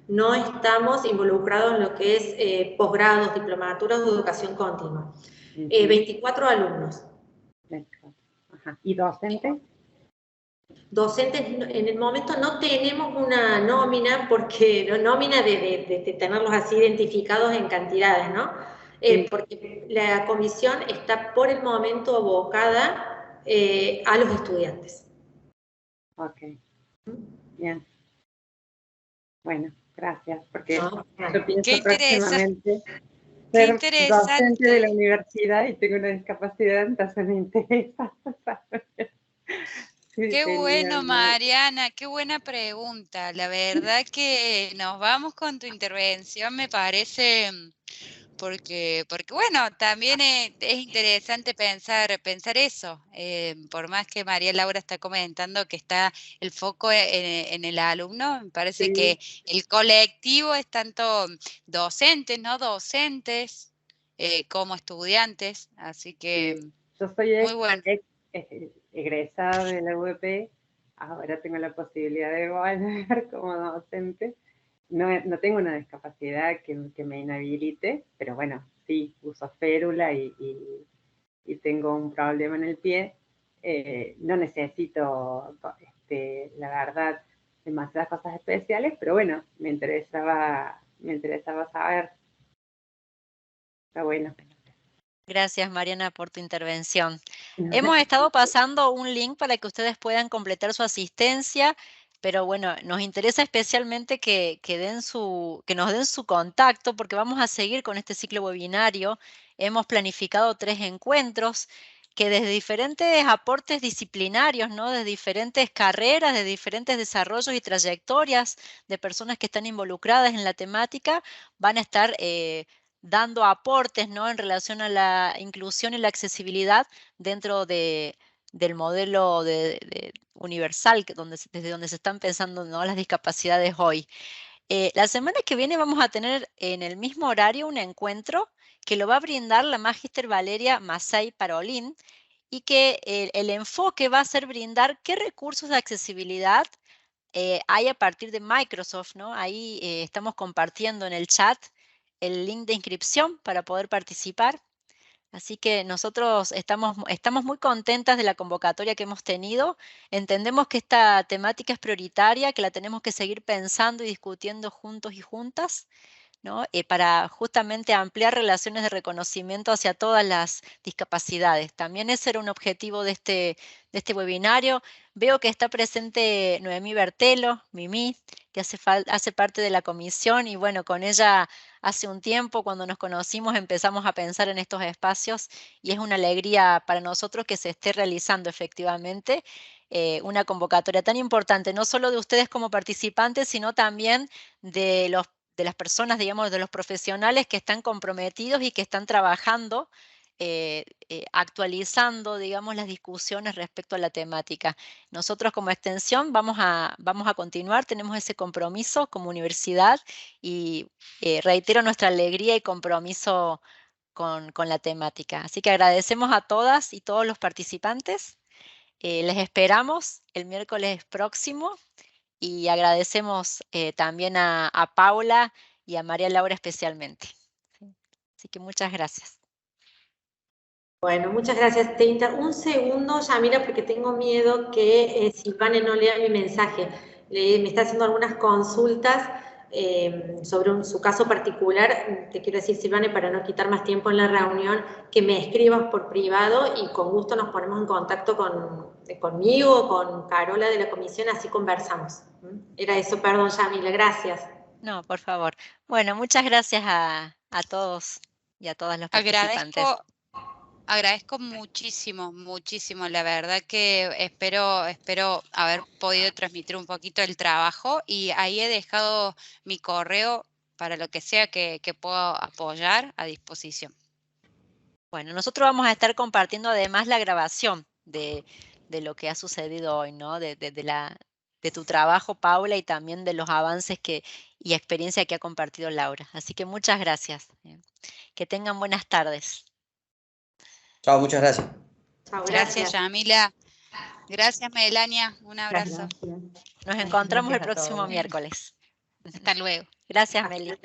C: no estamos involucrados en lo que es posgrados, diplomaturas o educación continua. 24 alumnos.
E: 24. Ajá. ¿Y docentes?
C: Docentes, en el momento no tenemos una nómina, porque nómina de tenerlos así identificados en cantidades, ¿no? Porque la comisión está por el momento abocada a los estudiantes.
E: Ok. Bien. Bueno, Gracias, porque
C: No,
E: yo pienso
A: Qué
E: próximamente
A: qué
E: ser
A: interesante.
E: docente de la universidad y tengo una discapacidad, entonces me interesa. Sí,
A: Qué bueno,
E: genial, ¿no?
A: Mariana, qué buena pregunta. La verdad que nos vamos con tu intervención, me parece, porque bueno, también es interesante pensar eso. Por más que María Laura está comentando que está el foco en el alumno, me parece
E: Sí.
A: que el colectivo es tanto docentes, no docentes, como estudiantes, así que
E: Yo soy
A: muy bueno.
E: egresada de la UEP, ahora tengo la posibilidad de volver como docente. No tengo una discapacidad que me inhabilite, pero bueno, sí, uso férula y tengo un problema en el pie. No necesito, la verdad, demasiadas cosas especiales, pero bueno, me interesaba saber. Está bueno.
B: Gracias, Mariana, por tu intervención. Hemos estado pasando un link para que ustedes puedan completar su asistencia, pero bueno, nos interesa especialmente que nos den su contacto, porque vamos a seguir con este ciclo webinario. Hemos planificado 3 encuentros que desde diferentes aportes disciplinarios, ¿no? De diferentes carreras, de diferentes desarrollos y trayectorias de personas que están involucradas en la temática, van a estar dando aportes, ¿no? En relación a la inclusión y la accesibilidad dentro del modelo universal, desde donde se están pensando, ¿no? Las discapacidades hoy. La semana que viene vamos a tener en el mismo horario un encuentro que lo va a brindar la Magíster Valeria Masay Parolín, y que el enfoque va a ser brindar qué recursos de accesibilidad hay a partir de Microsoft, ¿no? Ahí estamos compartiendo en el chat el link de inscripción para poder participar. Así que nosotros estamos muy contentas de la convocatoria que hemos tenido. Entendemos que esta temática es prioritaria, que la tenemos que seguir pensando y discutiendo juntos y juntas, ¿no? Para justamente ampliar relaciones de reconocimiento hacia todas las discapacidades. También ese era un objetivo de este webinario. Veo que está presente Noemí Bertelo, Mimi, que hace parte de la comisión, y bueno, con ella hace un tiempo, cuando nos conocimos, empezamos a pensar en estos espacios, y es una alegría para nosotros que se esté realizando efectivamente una convocatoria tan importante, no solo de ustedes como participantes, sino también de las personas, digamos, de los profesionales que están comprometidos y que están trabajando, actualizando, digamos, las discusiones respecto a la temática. Nosotros como extensión vamos a continuar, tenemos ese compromiso como universidad, y reitero nuestra alegría y compromiso con la temática. Así que agradecemos a todas y todos los participantes. Les esperamos el miércoles próximo. Y agradecemos también a Paula y a María Laura especialmente. Así que muchas gracias.
C: Bueno, muchas gracias. Un segundo, Yamila, porque tengo miedo que Silvane no lea mi mensaje. Me está haciendo algunas consultas sobre su caso particular. Te quiero decir, Silvane, para no quitar más tiempo en la reunión, que me escribas por privado y con gusto nos ponemos en contacto conmigo, con Carola de la comisión, así conversamos. Era eso, perdón, Yamila, gracias.
B: No, por favor. Bueno, muchas gracias a todos y a todas los participantes.
A: Agradezco muchísimo, muchísimo. La verdad que espero haber podido transmitir un poquito el trabajo, y ahí he dejado mi correo para lo que sea que pueda apoyar a disposición.
B: Bueno, nosotros vamos a estar compartiendo además la grabación de lo que ha sucedido hoy, ¿no? De tu trabajo, Paula, y también de los avances y experiencia que ha compartido Laura. Así que muchas gracias. Que tengan buenas tardes.
F: Chao, muchas gracias.
C: Chao,
A: Gracias, Yamila. Gracias, Melania. Un abrazo.
B: Nos encontramos el próximo miércoles.
D: Hasta luego.
B: Gracias, Meli.